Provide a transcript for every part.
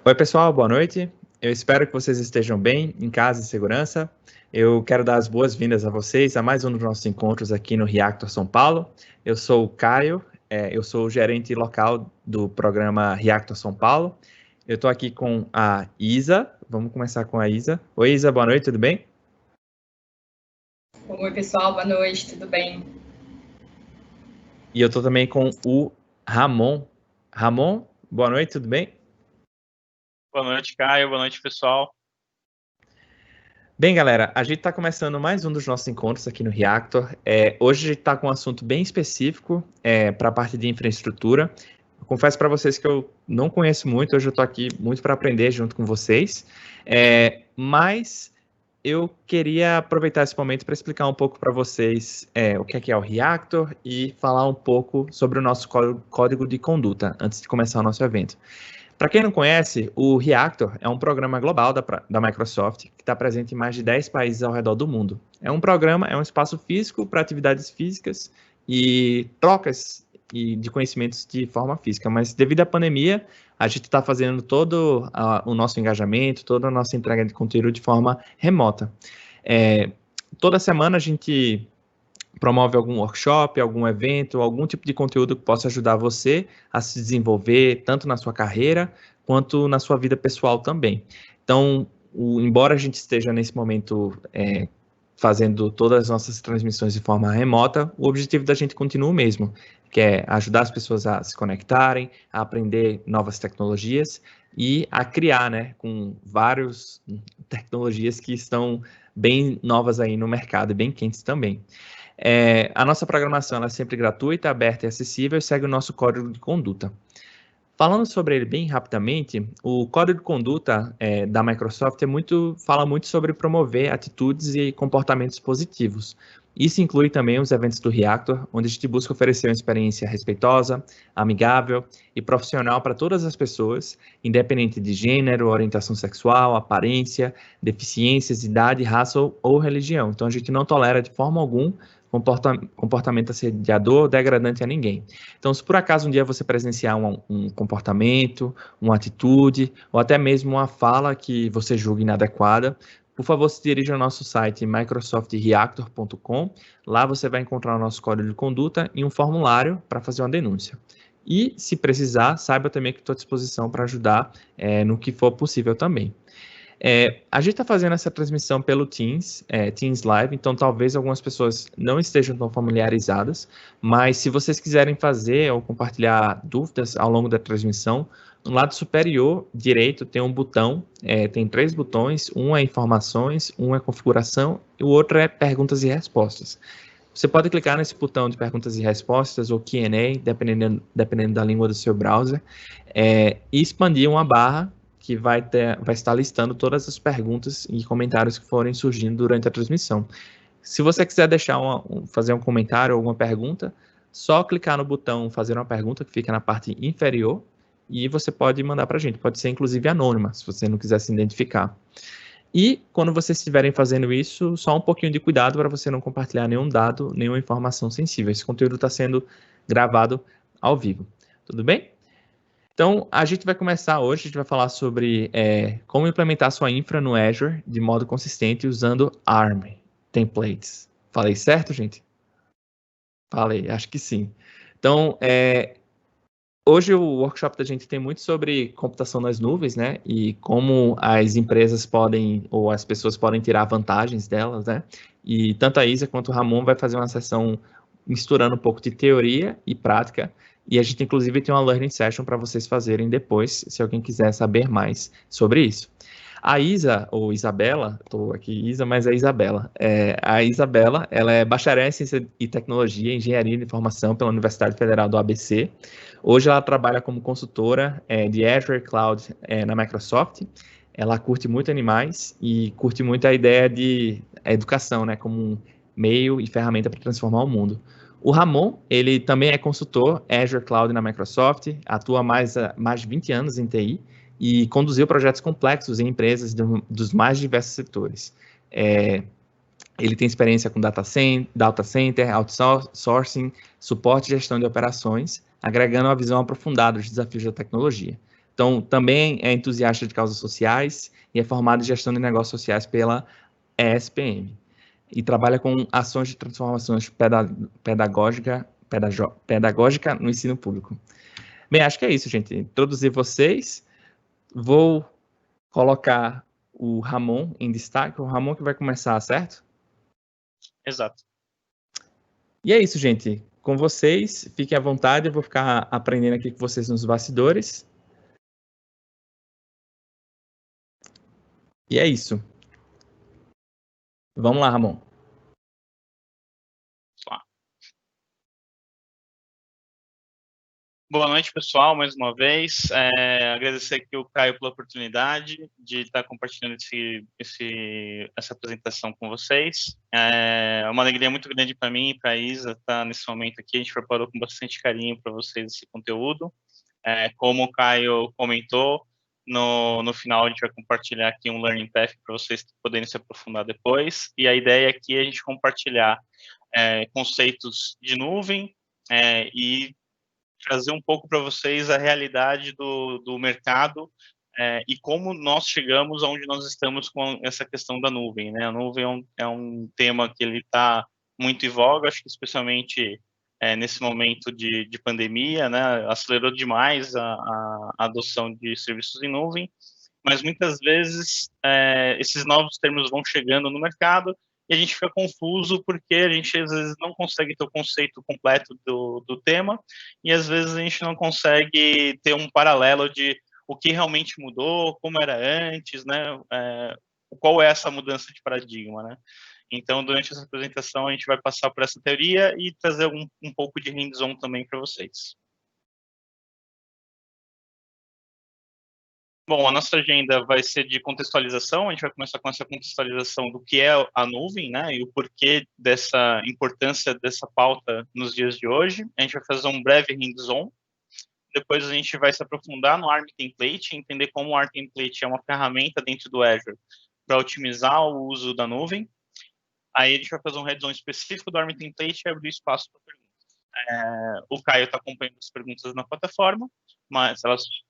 Oi, pessoal, boa noite. Eu espero que vocês estejam bem, em casa, em segurança. Eu quero dar as boas-vindas a vocês a mais um dos nossos encontros aqui no Reactor São Paulo. Eu sou o Caio, eu sou o gerente local do programa Reactor São Paulo. Eu estou aqui com a Isa. Vamos começar com a Isa. Oi, Isa, boa noite, tudo bem? Oi, pessoal, boa noite, tudo bem? E eu estou também com o Ramon. Ramon, boa noite, tudo bem? Boa noite, Caio. Boa noite, pessoal. Bem, galera, a gente está começando mais um dos nossos encontros aqui no Reactor. Hoje a gente está com um assunto bem específico para a parte de infraestrutura. Eu confesso para vocês que eu não conheço muito, hoje eu estou aqui muito para aprender junto com vocês, mas eu queria aproveitar esse momento para explicar um pouco para vocês o que é o Reactor e falar um pouco sobre o nosso código de conduta antes de começar o nosso evento. Para quem não conhece, o Reactor é um programa global da Microsoft que está presente em mais de 10 países ao redor do mundo. É um programa, é um espaço físico para atividades físicas e trocas de conhecimentos de forma física, mas devido à pandemia, a gente está fazendo todo o nosso engajamento, toda a nossa entrega de conteúdo de forma remota. Toda semana a gente promove algum workshop, algum evento, algum tipo de conteúdo que possa ajudar você a se desenvolver, tanto na sua carreira, quanto na sua vida pessoal também. Então, embora a gente esteja nesse momento fazendo todas as nossas transmissões de forma remota, o objetivo da gente continua o mesmo, que é ajudar as pessoas a se conectarem, a aprender novas tecnologias e a criar, né, com várias tecnologias que estão bem novas aí no mercado e bem quentes também. A nossa programação ela é sempre gratuita, aberta e acessível e segue o nosso código de conduta. Falando sobre ele bem rapidamente, o código de conduta da Microsoft fala muito sobre promover atitudes e comportamentos positivos. Isso inclui também os eventos do Reactor, onde a gente busca oferecer uma experiência respeitosa, amigável e profissional para todas as pessoas, independente de gênero, orientação sexual, aparência, deficiências, idade, raça ou religião. Então, a gente não tolera de forma alguma comportamento assediador ou degradante a ninguém. Então, se por acaso um dia você presenciar um comportamento, uma atitude, ou até mesmo uma fala que você julgue inadequada, por favor, se dirija ao nosso site microsoftreactor.com. Lá você vai encontrar o nosso código de conduta e um formulário para fazer uma denúncia. E, se precisar, saiba também que estou à disposição para ajudar no que for possível também. A gente está fazendo essa transmissão pelo Teams Live, então talvez algumas pessoas não estejam tão familiarizadas, mas se vocês quiserem fazer ou compartilhar dúvidas ao longo da transmissão, no lado superior direito tem um botão, tem 3 botões, um é informações, um é configuração e o outro é perguntas e respostas. Você pode clicar nesse botão de perguntas e respostas ou Q&A, dependendo da língua do seu browser, e expandir uma barra que vai estar listando todas as perguntas e comentários que forem surgindo durante a transmissão. Se você quiser fazer um comentário ou alguma pergunta, só clicar no botão fazer uma pergunta, que fica na parte inferior, e você pode mandar para a gente. Pode ser, inclusive, anônima, se você não quiser se identificar. E, quando vocês estiverem fazendo isso, só um pouquinho de cuidado para você não compartilhar nenhum dado, nenhuma informação sensível. Esse conteúdo está sendo gravado ao vivo. Tudo bem? Então, a gente vai começar hoje, a gente vai falar sobre como implementar sua infra no Azure de modo consistente usando ARM templates. Falei certo, gente? Falei, acho que sim. Então, hoje o workshop da gente tem muito sobre computação nas nuvens, né? E como as empresas podem, ou as pessoas podem tirar vantagens delas, né? E tanto a Isa quanto o Ramon vai fazer uma sessão misturando um pouco de teoria e prática. E a gente, inclusive, tem uma learning session para vocês fazerem depois, se alguém quiser saber mais sobre isso. A Isa, ou Isabela, estou aqui Isa, mas é Isabela. A Isabela, ela é bacharel em Ciência e Tecnologia e Engenharia de Informação pela Universidade Federal do ABC. Hoje ela trabalha como consultora de Azure Cloud na Microsoft. Ela curte muito animais e curte muito a ideia de educação, né, como um meio e ferramenta para transformar o mundo. O Ramon, ele também é consultor Azure Cloud na Microsoft, atua há mais de 20 anos em TI e conduziu projetos complexos em empresas dos mais diversos setores. Ele tem experiência com data center, outsourcing, suporte e gestão de operações, agregando uma visão aprofundada dos desafios da tecnologia. Então, também é entusiasta de causas sociais e é formado em gestão de negócios sociais pela ESPM. E trabalha com ações de transformações pedagógica no ensino público. Bem, acho que é isso, gente. Introduzir vocês. Vou colocar o Ramon em destaque. O Ramon que vai começar, certo? Exato. E é isso, gente. Com vocês, fiquem à vontade. Eu vou ficar aprendendo aqui com vocês nos bastidores. E é isso. Vamos lá, Ramon. Boa noite, pessoal, mais uma vez. Agradecer aqui o Caio pela oportunidade de estar compartilhando essa apresentação com vocês. É uma alegria muito grande para mim e para a Isa estar nesse momento aqui. A gente preparou com bastante carinho para vocês esse conteúdo. Como o Caio comentou, no final a gente vai compartilhar aqui um Learning Path para vocês poderem se aprofundar depois. E a ideia aqui é a gente compartilhar conceitos de nuvem e trazer um pouco para vocês a realidade do mercado e como nós chegamos aonde nós estamos com essa questão da nuvem, né? A nuvem é um tema que ele está muito em voga, acho que especialmente nesse momento de pandemia, né? Acelerou demais a adoção de serviços em nuvem, mas muitas vezes esses novos termos vão chegando no mercado e a gente fica confuso porque a gente às vezes não consegue ter o conceito completo do tema e às vezes a gente não consegue ter um paralelo de o que realmente mudou, como era antes, né? Qual é essa mudança de paradigma, né? Então, durante essa apresentação, a gente vai passar por essa teoria e trazer um pouco de hands-on também para vocês. Bom, a nossa agenda vai ser de contextualização, a gente vai começar com essa contextualização do que é a nuvem, né, e o porquê dessa importância dessa pauta nos dias de hoje. A gente vai fazer um breve hands-on, depois a gente vai se aprofundar no ARM Template, entender como o ARM Template é uma ferramenta dentro do Azure para otimizar o uso da nuvem. Aí a gente vai fazer um hands-on específico do ARM Template e abrir espaço para perguntas. O Caio está acompanhando as perguntas na plataforma, mas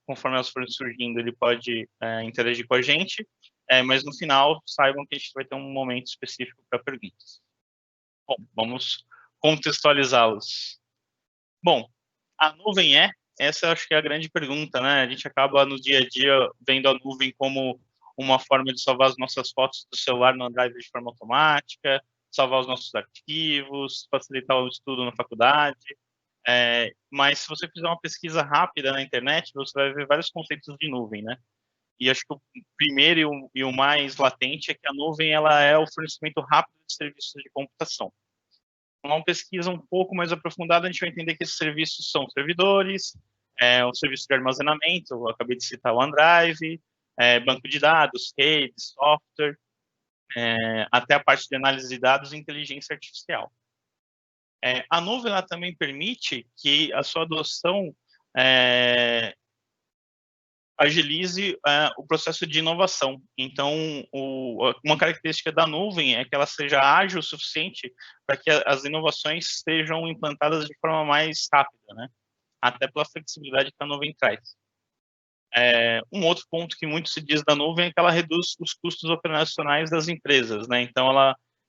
conforme elas forem surgindo, ele pode interagir com a gente, mas no final, saibam que a gente vai ter um momento específico para perguntas. Bom, vamos contextualizá-los. Bom, a nuvem essa eu acho que é a grande pergunta, né? A gente acaba no dia a dia vendo a nuvem como uma forma de salvar as nossas fotos do celular no Drive de forma automática, salvar os nossos arquivos, facilitar o estudo na faculdade. Mas se você fizer uma pesquisa rápida na internet, você vai ver vários conceitos de nuvem, né? E acho que o primeiro e o mais latente é que a nuvem ela é o fornecimento rápido de serviços de computação. Uma pesquisa um pouco mais aprofundada, a gente vai entender que esses serviços são servidores, o serviço de armazenamento, eu acabei de citar o OneDrive, banco de dados, redes, software, até a parte de análise de dados e inteligência artificial. A nuvem ela também permite que a sua adoção agilize o processo de inovação. Então, uma característica da nuvem é que ela seja ágil o suficiente para que as inovações sejam implantadas de forma mais rápida, né? Até pela flexibilidade que a nuvem traz. Um outro ponto que muito se diz da nuvem é que ela reduz os custos operacionais das empresas, né? Então,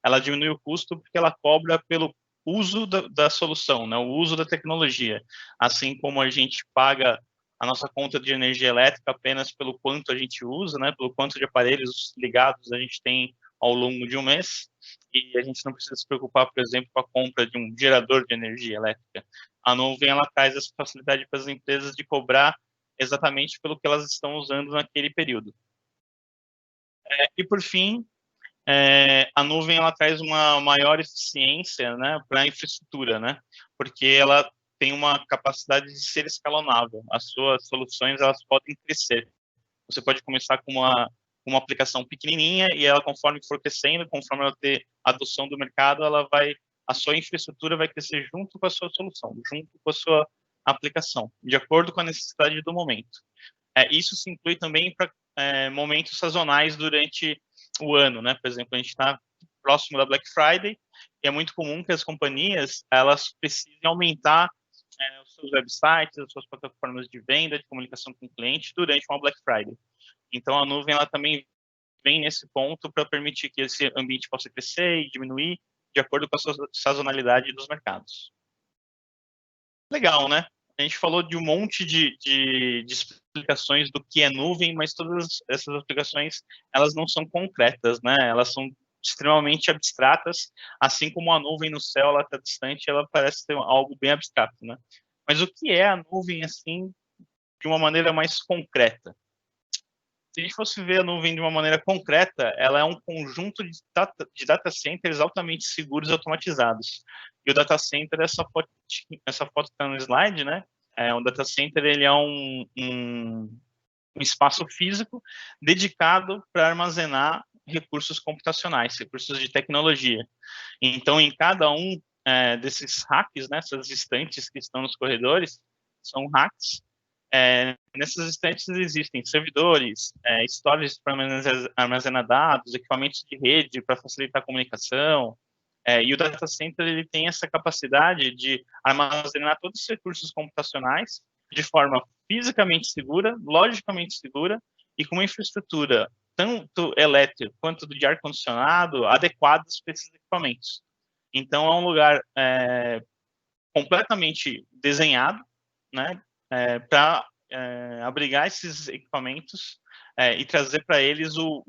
ela diminui o custo porque ela cobra pelo uso da solução, né? O uso da tecnologia. Assim como a gente paga a nossa conta de energia elétrica apenas pelo quanto a gente usa, né? Pelo quanto de aparelhos ligados a gente tem ao longo de um mês, e a gente não precisa se preocupar, por exemplo, com a compra de um gerador de energia elétrica. A nuvem ela traz essa facilidade para as empresas de cobrar exatamente pelo que elas estão usando naquele período. E por fim, a nuvem ela traz uma maior eficiência, né, para a infraestrutura, né? Porque ela tem uma capacidade de ser escalonável. As suas soluções elas podem crescer. Você pode começar com uma aplicação pequenininha e ela, conforme for crescendo, conforme ela ter adoção do mercado, a sua infraestrutura vai crescer junto com a sua solução, junto com a sua aplicação, de acordo com a necessidade do momento. Isso se inclui também para momentos sazonais durante o ano, né? Por exemplo, a gente está próximo da Black Friday e é muito comum que as companhias elas precisem aumentar os seus websites, as suas plataformas de venda, de comunicação com o cliente durante uma Black Friday. Então, a nuvem ela também vem nesse ponto para permitir que esse ambiente possa crescer e diminuir de acordo com a sazonalidade dos mercados. Legal, né? A gente falou de um monte de explicações do que é nuvem, mas todas essas explicações, elas não são concretas, né? Elas são extremamente abstratas, assim como a nuvem no céu, ela está distante, ela parece ter algo bem abstrato, né? Mas o que é a nuvem, assim, de uma maneira mais concreta? Se a gente fosse ver a nuvem de uma maneira concreta, ela é um conjunto de data centers altamente seguros e automatizados. E o data center, essa foto que está no slide, né? Um data center, ele é um espaço físico dedicado para armazenar recursos computacionais, recursos de tecnologia. Então, em cada um desses racks, né, essas estantes que estão nos corredores, são racks. Nessas estantes existem servidores, storage para armazenar dados, equipamentos de rede para facilitar a comunicação, e o data center ele tem essa capacidade de armazenar todos os recursos computacionais de forma fisicamente segura, logicamente segura e com uma infraestrutura tanto elétrica quanto de ar-condicionado adequadas para esses equipamentos. Então, é um lugar completamente desenhado, né, para abrigar esses equipamentos e trazer para eles o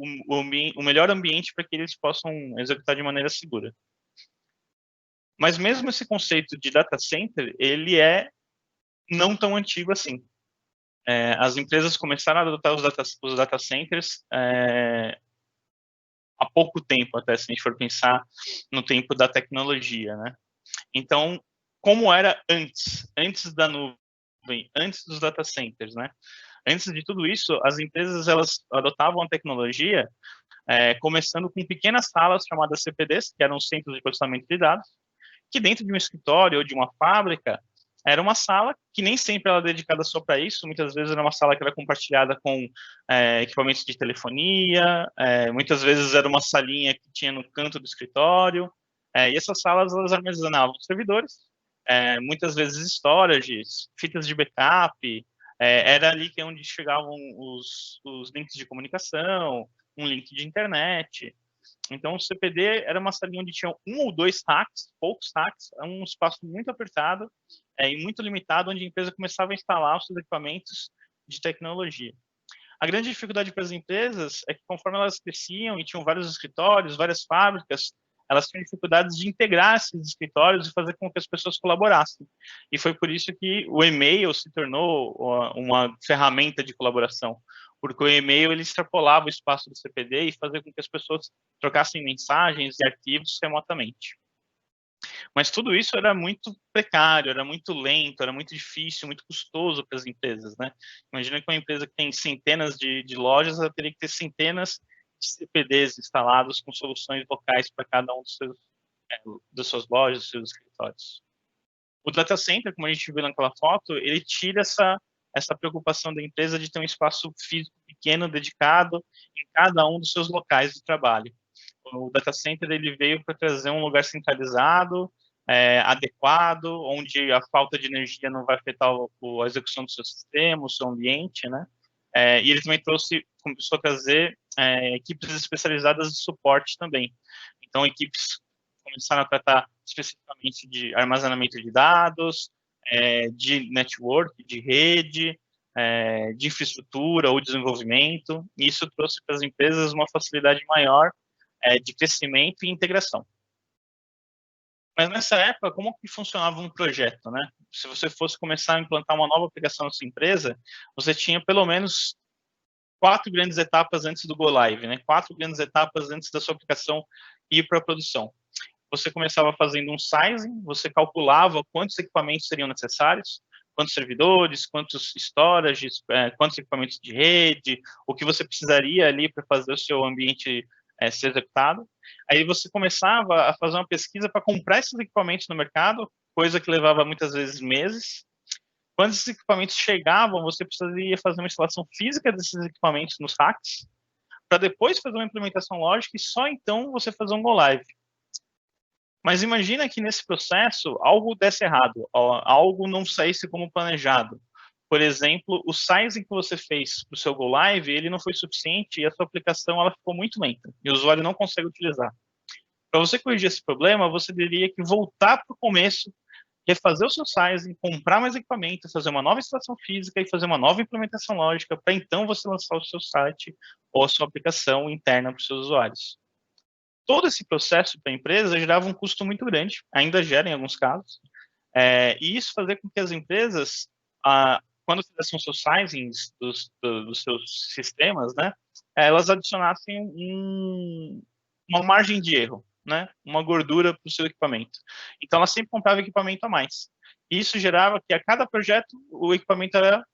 melhor ambiente para que eles possam executar de maneira segura. Mas mesmo esse conceito de data center, ele é não tão antigo assim. As empresas começaram a adotar os data centers há pouco tempo, até se a gente for pensar no tempo da tecnologia, né? Então, como era antes da nuvem, antes dos data centers, né? Antes de tudo isso, as empresas elas adotavam a tecnologia começando com pequenas salas chamadas CPDs, que eram centros de processamento de dados, que dentro de um escritório ou de uma fábrica era uma sala que nem sempre era dedicada só para isso, muitas vezes era uma sala que era compartilhada com equipamentos de telefonia, muitas vezes era uma salinha que tinha no canto do escritório, e essas salas elas armazenavam servidores, muitas vezes storages, fitas de backup, era ali que é onde chegavam os links de comunicação, um link de internet. Então, o CPD era uma salinha onde tinha um ou dois racks, poucos racks, um espaço muito apertado e muito limitado, onde a empresa começava a instalar os seus equipamentos de tecnologia. A grande dificuldade para as empresas é que, conforme elas cresciam e tinham vários escritórios, várias fábricas, elas tinham dificuldades de integrar esses escritórios e fazer com que as pessoas colaborassem. E foi por isso que o e-mail se tornou uma ferramenta de colaboração, porque o e-mail ele extrapolava o espaço do CPD e fazia com que as pessoas trocassem mensagens e arquivos remotamente. Mas tudo isso era muito precário, era muito lento, era muito difícil, muito custoso para as empresas, né? Imagina que uma empresa que tem centenas de lojas, ela teria que ter centenas de CPDs instalados com soluções locais para cada um das suas lojas, dos seus escritórios. O data center, como a gente viu naquela foto, ele tira essa preocupação da empresa de ter um espaço físico pequeno dedicado em cada um dos seus locais de trabalho. O data center ele veio para trazer um lugar centralizado, adequado, onde a falta de energia não vai afetar a execução do seu sistema, o seu ambiente, né? E ele também começou a trazer equipes especializadas de suporte também. Então, equipes começaram a tratar especificamente de armazenamento de dados, de network, de rede, de infraestrutura ou desenvolvimento. E isso trouxe para as empresas uma facilidade maior de crescimento e integração. Mas nessa época, como que funcionava um projeto, né? Se você fosse começar a implantar uma nova aplicação na sua empresa, você tinha pelo menos 4 grandes etapas antes do Go Live, né? 4 grandes etapas antes da sua aplicação ir para a produção. Você começava fazendo um sizing, você calculava quantos equipamentos seriam necessários, quantos servidores, quantos storages, quantos equipamentos de rede, o que você precisaria ali para fazer o seu ambiente ser executado. Aí você começava a fazer uma pesquisa para comprar esses equipamentos no mercado, coisa que levava muitas vezes meses. Quando esses equipamentos chegavam, você precisaria fazer uma instalação física desses equipamentos nos racks, para depois fazer uma implementação lógica e só então você fazer um Go Live. Mas imagina que nesse processo algo desse errado, algo não saísse como planejado. Por exemplo, o sizing que você fez para o seu Go Live, ele não foi suficiente e a sua aplicação ela ficou muito lenta e o usuário não consegue utilizar. Para você corrigir esse problema, você teria que voltar para o começo, refazer o seu sizing, comprar mais equipamento, fazer uma nova instalação física e fazer uma nova implementação lógica para então você lançar o seu site ou a sua aplicação interna para os seus usuários. Todo esse processo para a empresa gerava um custo muito grande, ainda gera em alguns casos, e isso fazia com que as empresas, quando fizessem os seus sizings dos seus sistemas, né, elas adicionassem uma margem de erro, né, uma gordura para o seu equipamento. Então, ela sempre comprava equipamento a mais. E isso gerava que a cada projeto o equipamento era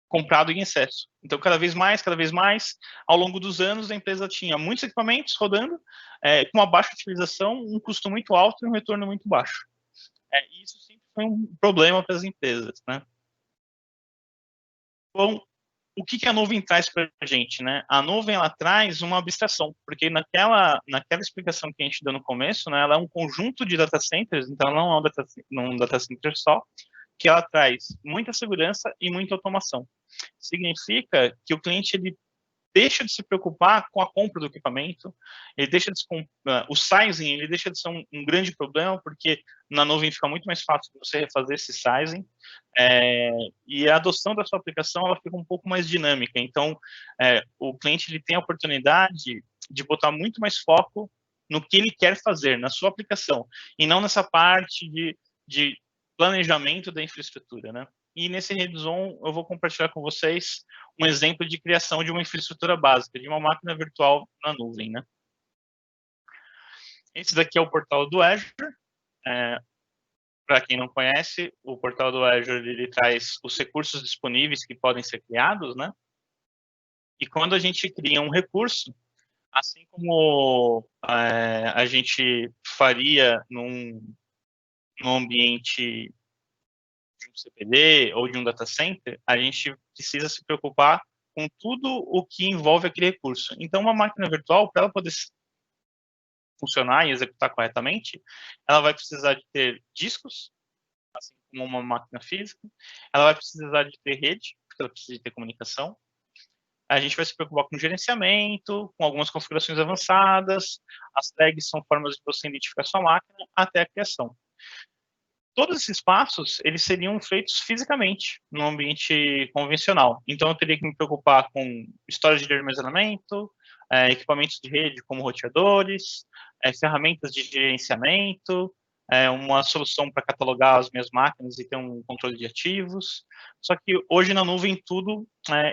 comprado em excesso. Então, cada vez mais, ao longo dos anos, a empresa tinha muitos equipamentos rodando, com uma baixa utilização, um custo muito alto e um retorno muito baixo. E isso sempre foi um problema para as empresas, né? Bom, o que a nuvem traz para a gente, né? A nuvem, ela traz uma abstração, porque naquela explicação que a gente deu no começo, né, ela é um conjunto de data centers, então ela não é um data center só, que ela traz muita segurança e muita automação. Significa que o cliente ele deixa de se preocupar com a compra do equipamento, ele deixa de o sizing ele deixa de ser um grande problema, porque na nuvem fica muito mais fácil você refazer esse sizing, e a adoção da sua aplicação ela fica um pouco mais dinâmica. Então, o cliente ele tem a oportunidade de botar muito mais foco no que ele quer fazer na sua aplicação, e não nessa parte de planejamento da infraestrutura, né? E nesse hands-on eu vou compartilhar com vocês um exemplo de criação de uma infraestrutura básica, de uma máquina virtual na nuvem, né? Esse daqui é o portal do Azure. Para quem não conhece, o portal do Azure ele traz os recursos disponíveis que podem ser criados, né? E quando a gente cria um recurso, assim como a gente faria num ambiente de um CPD ou de um data center, a gente precisa se preocupar com tudo o que envolve aquele recurso. Então, uma máquina virtual, para ela poder funcionar e executar corretamente, ela vai precisar de ter discos, assim como uma máquina física, ela vai precisar de ter rede, porque ela precisa de ter comunicação. A gente vai se preocupar com gerenciamento, com algumas configurações avançadas, as tags são formas de você identificar sua máquina, até a criação. Todos esses passos, eles seriam feitos fisicamente, no ambiente convencional. Então, eu teria que me preocupar com storage de armazenamento, equipamentos de rede como roteadores, ferramentas de gerenciamento, uma solução para catalogar as minhas máquinas e ter um controle de ativos. Só que hoje na nuvem tudo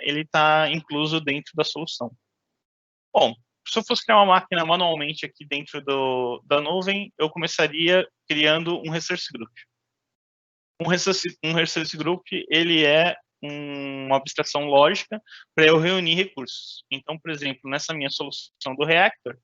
ele está incluso dentro da solução. Bom, se eu fosse criar uma máquina manualmente aqui dentro da nuvem, eu começaria criando um resource group. Um resource group, ele é uma abstração lógica para eu reunir recursos. Então, por exemplo, nessa minha solução do Reactor,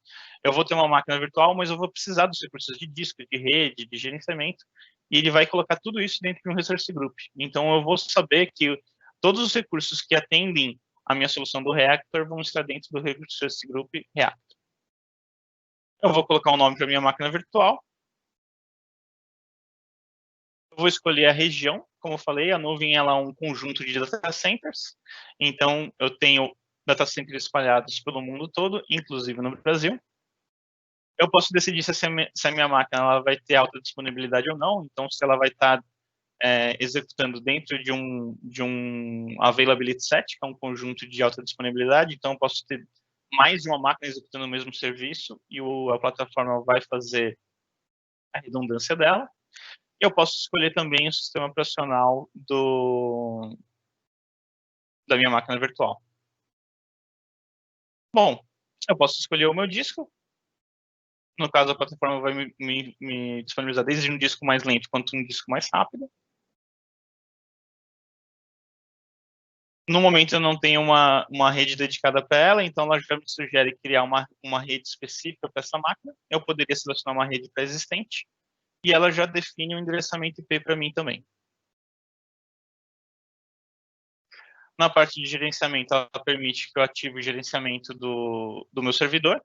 eu vou ter uma máquina virtual, mas eu vou precisar dos recursos de disco, de rede, de gerenciamento, e ele vai colocar tudo isso dentro de um resource group. Então, eu vou saber que todos os recursos que atendem a minha solução do Reactor vão estar dentro do resource group Reactor. Eu vou colocar um nome para minha máquina virtual. Eu vou escolher a região, como eu falei, a nuvem ela é um conjunto de data centers, então eu tenho data centers espalhados pelo mundo todo, inclusive no Brasil. Eu posso decidir se a minha máquina ela vai ter alta disponibilidade ou não, então se ela vai estar executando dentro de um availability set, que é um conjunto de alta disponibilidade, então eu posso ter mais de uma máquina executando o mesmo serviço e a plataforma vai fazer a redundância dela. Eu posso escolher também o sistema operacional da minha máquina virtual. Bom, eu posso escolher o meu disco. No caso, a plataforma vai me disponibilizar desde um disco mais lento quanto um disco mais rápido. No momento, eu não tenho uma rede dedicada para ela, então ela já me sugere criar uma rede específica para essa máquina. Eu poderia selecionar uma rede pré-existente e ela já define um endereçamento IP para mim também. Na parte de gerenciamento, ela permite que eu ative o gerenciamento do meu servidor.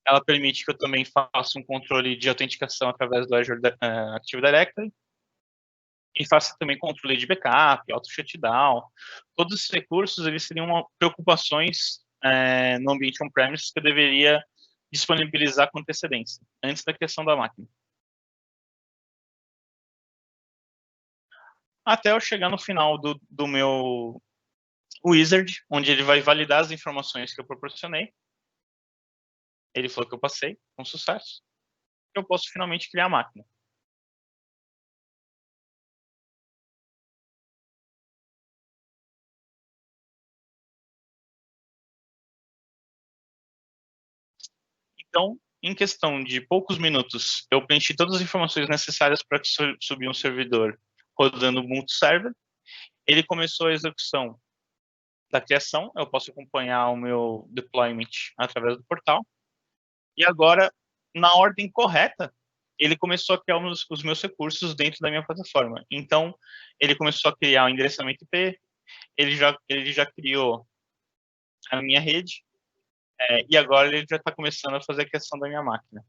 Ela permite que eu também faça um controle de autenticação através do Azure Active Directory. E faça também controle de backup, auto-shutdown. Todos esses recursos, eles seriam preocupações no ambiente on-premise que eu deveria disponibilizar com antecedência, antes da criação da máquina. Até eu chegar no final do meu wizard, onde ele vai validar as informações que eu proporcionei. Ele falou que eu passei com sucesso. Eu posso finalmente criar a máquina. Então, em questão de poucos minutos, eu preenchi todas as informações necessárias para subir um servidor rodando o multi-server. Ele começou a execução da criação, eu posso acompanhar o meu deployment através do portal. E agora, na ordem correta, ele começou a criar os meus recursos dentro da minha plataforma. Então, ele começou a criar o endereçamento IP, ele já criou a minha rede, e agora ele já está começando a fazer a criação da minha máquina.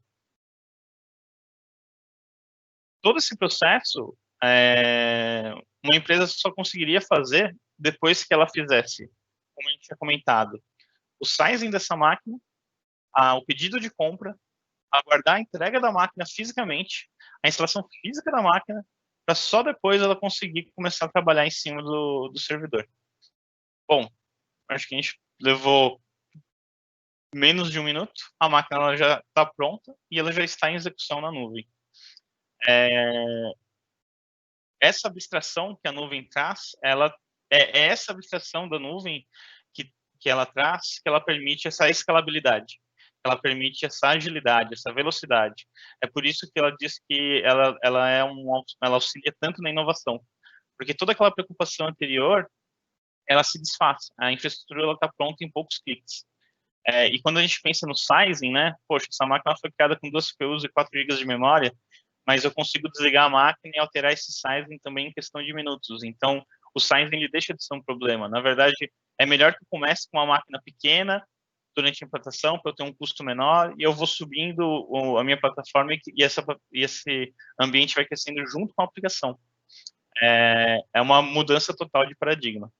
Todo esse processo, uma empresa só conseguiria fazer depois que ela fizesse, como a gente tinha comentado, o sizing dessa máquina, o pedido de compra, aguardar a entrega da máquina fisicamente, a instalação física da máquina, para só depois ela conseguir começar a trabalhar em cima do servidor. Bom, acho que a gente levou menos de um minuto, a máquina ela já está pronta e ela já está em execução na nuvem. Essa abstração que a nuvem traz, é essa abstração da nuvem que ela traz, que ela permite essa escalabilidade, ela permite essa agilidade, essa velocidade. É por isso que ela diz que ela auxilia tanto na inovação, porque toda aquela preocupação anterior, ela se desfaz. A infraestrutura está pronta em poucos cliques. E quando a gente pensa no sizing, né? Poxa, essa máquina foi criada com 2 CPUs e 4 GB de memória, mas eu consigo desligar a máquina e alterar esse sizing também em questão de minutos. Então, o sizing ele deixa de ser um problema. Na verdade, é melhor que eu comece com uma máquina pequena durante a implantação, para eu ter um custo menor, e eu vou subindo a minha plataforma e esse ambiente vai crescendo junto com a aplicação. É uma mudança total de paradigma.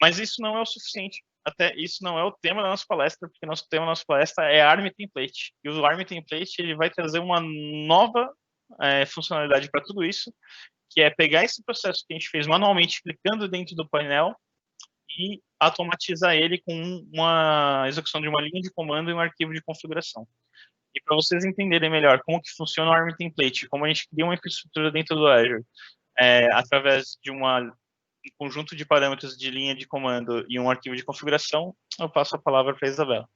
Mas isso não é o suficiente. Até isso não é o tema da nossa palestra, porque nosso tema da nossa palestra é ARM Template. E o ARM Template ele vai trazer uma nova funcionalidade para tudo isso, que é pegar esse processo que a gente fez manualmente, clicando dentro do painel, e automatizar ele com uma execução de uma linha de comando e um arquivo de configuração. E para vocês entenderem melhor como que funciona o ARM Template, como a gente cria uma infraestrutura dentro do Azure, através de um conjunto de parâmetros de linha de comando e um arquivo de configuração, eu passo a palavra para a Isabela.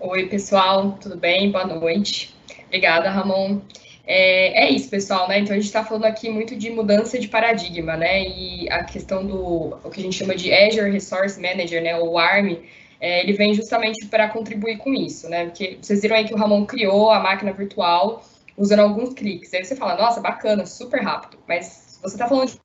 Oi, pessoal, tudo bem? Boa noite. Obrigada, Ramon. É isso, pessoal, né? Então, a gente está falando aqui muito de mudança de paradigma, né? E a questão o que a gente chama de Azure Resource Manager, né? O ARM, ele vem justamente para contribuir com isso, né? Porque vocês viram aí que o Ramon criou a máquina virtual usando alguns cliques. Aí você fala, nossa, bacana, super rápido. Mas se você está falando de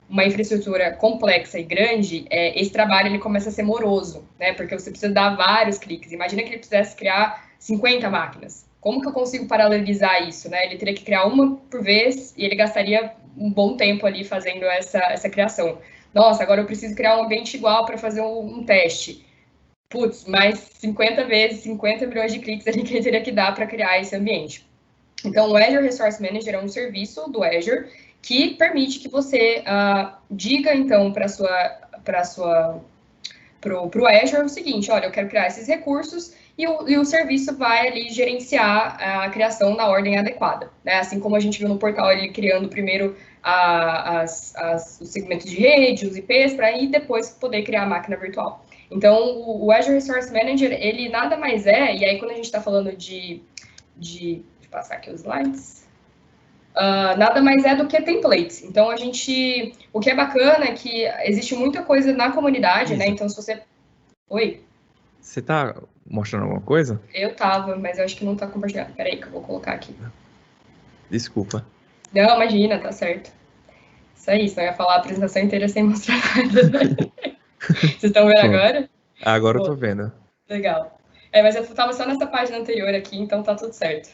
uma infraestrutura complexa e grande, esse trabalho ele começa a ser moroso, né? Porque você precisa dar vários cliques. Imagina que ele precisasse criar 50 máquinas. Como que eu consigo paralelizar isso, né? Ele teria que criar uma por vez e ele gastaria um bom tempo ali fazendo essa criação. Nossa, agora eu preciso criar um ambiente igual para fazer um teste. Putz, mais 50 vezes, 50 milhões de cliques ali que ele teria que dar para criar esse ambiente. Então, o Azure Resource Manager é um serviço do Azure que permite que você diga, então, para o Azure o seguinte, olha, eu quero criar esses recursos e o serviço vai ali gerenciar a criação na ordem adequada, né? Assim como a gente viu no portal, ele criando primeiro os segmentos de rede, os IPs, para aí depois poder criar a máquina virtual. Então, o Azure Resource Manager, ele nada mais e aí quando a gente está falando deixa eu passar aqui os slides, nada mais do que templates. Então, o que é bacana é que existe muita coisa na comunidade, né? Então, se você... Oi? Você tá mostrando alguma coisa? Eu tava, mas eu acho que não tá compartilhando. Peraí que eu vou colocar aqui. Desculpa. Não, imagina, tá certo. Isso aí, senão eu ia falar a apresentação inteira sem mostrar nada. Vocês estão vendo agora? Agora eu tô vendo. Legal. Mas eu estava só nessa página anterior aqui, então tá tudo certo.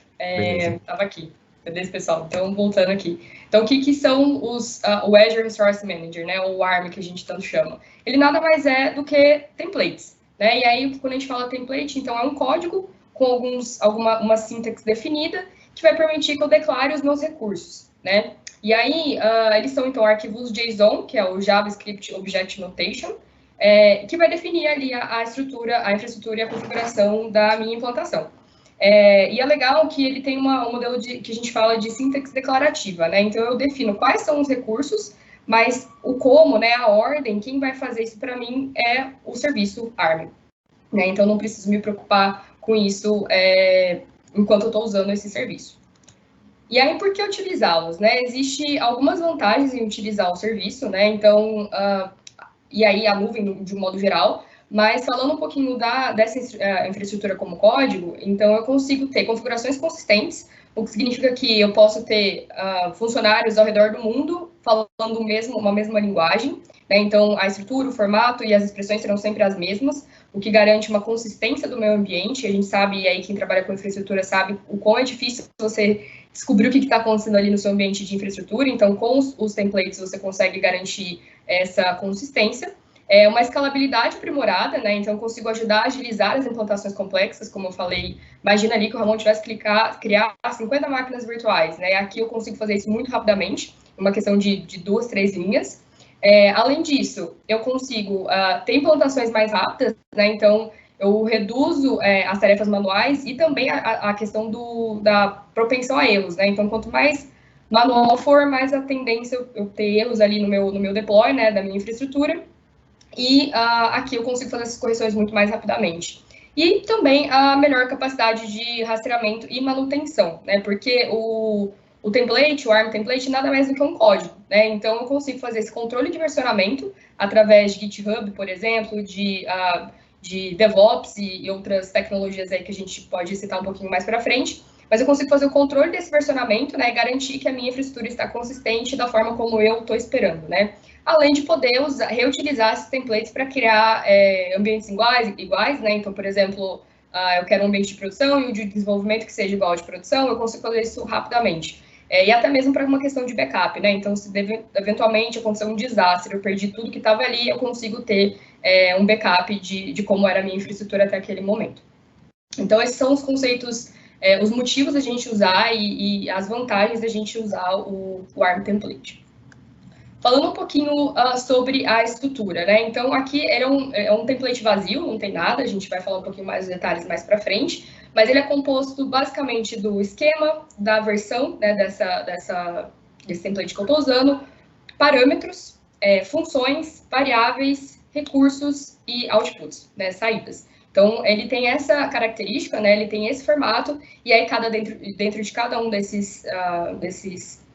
Tava aqui. Beleza, pessoal? Então, voltando aqui. Então, o que são o Azure Resource Manager, né? Ou o ARM, que a gente tanto chama? Ele nada mais é do que templates, né? E aí, quando a gente fala template, então é um código com uma sintaxe definida que vai permitir que eu declare os meus recursos, né? E aí, eles são, então, arquivos JSON, que é o JavaScript Object Notation, que vai definir ali a estrutura, a infraestrutura e a configuração da minha implantação. E é legal que ele tem um modelo que a gente fala de sintaxe declarativa, né? Então, eu defino quais são os recursos, mas o como, né, a ordem, quem vai fazer isso para mim é o serviço ARM. Né? Então, não preciso me preocupar com isso enquanto eu estou usando esse serviço. E aí, por que utilizá-los? Né? Existem algumas vantagens em utilizar o serviço, né? Então, e aí a nuvem de um modo geral, mas falando um pouquinho dessa infraestrutura como código, então eu consigo ter configurações consistentes, o que significa que eu posso ter funcionários ao redor do mundo falando uma mesma linguagem, né? Então a estrutura, o formato e as expressões serão sempre as mesmas, o que garante uma consistência do meio ambiente. A gente sabe, e aí quem trabalha com infraestrutura sabe o quão é difícil você descobrir o que está acontecendo ali no seu ambiente de infraestrutura, então com os templates você consegue garantir essa consistência. Uma escalabilidade aprimorada, né? Então, eu consigo ajudar a agilizar as implantações complexas, como eu falei. Imagina ali que o Ramon tivesse que criar 50 máquinas virtuais, né? Aqui eu consigo fazer isso muito rapidamente, uma questão de 2, 3 linhas. Além disso, eu consigo ter implantações mais rápidas, né? Então, eu reduzo as tarefas manuais e também a questão da propensão a erros, né? Então, quanto mais manual for, mais a tendência eu ter erros ali no meu deploy, né, da minha infraestrutura. E aqui eu consigo fazer essas correções muito mais rapidamente. E também a melhor capacidade de rastreamento e manutenção, né? Porque o template, o ARM template, nada mais do que um código, né? Então, eu consigo fazer esse controle de versionamento através de GitHub, por exemplo, de DevOps e outras tecnologias aí que a gente pode citar um pouquinho mais para frente. Mas eu consigo fazer o controle desse versionamento, né, e garantir que a minha infraestrutura está consistente da forma como eu estou esperando, né? Além de poder reutilizar esses templates para criar ambientes iguais, né? Então, por exemplo, eu quero um ambiente de produção e o de desenvolvimento que seja igual ao de produção, eu consigo fazer isso rapidamente. E até mesmo para uma questão de backup, né? Então, se eventualmente acontecer um desastre, eu perdi tudo que estava ali, eu consigo ter um backup de como era a minha infraestrutura até aquele momento. Então, esses são os conceitos, os motivos da gente usar e as vantagens da gente usar o ARM Template. Falando um pouquinho sobre a estrutura, né? Então, aqui ele é um template vazio, não tem nada, a gente vai falar um pouquinho mais dos detalhes mais para frente, mas ele é composto basicamente do esquema, da versão, né, desse template que eu estou usando, parâmetros, funções, variáveis, recursos e outputs, né, saídas. Então, ele tem essa característica, né, ele tem esse formato, e aí dentro de cada um desses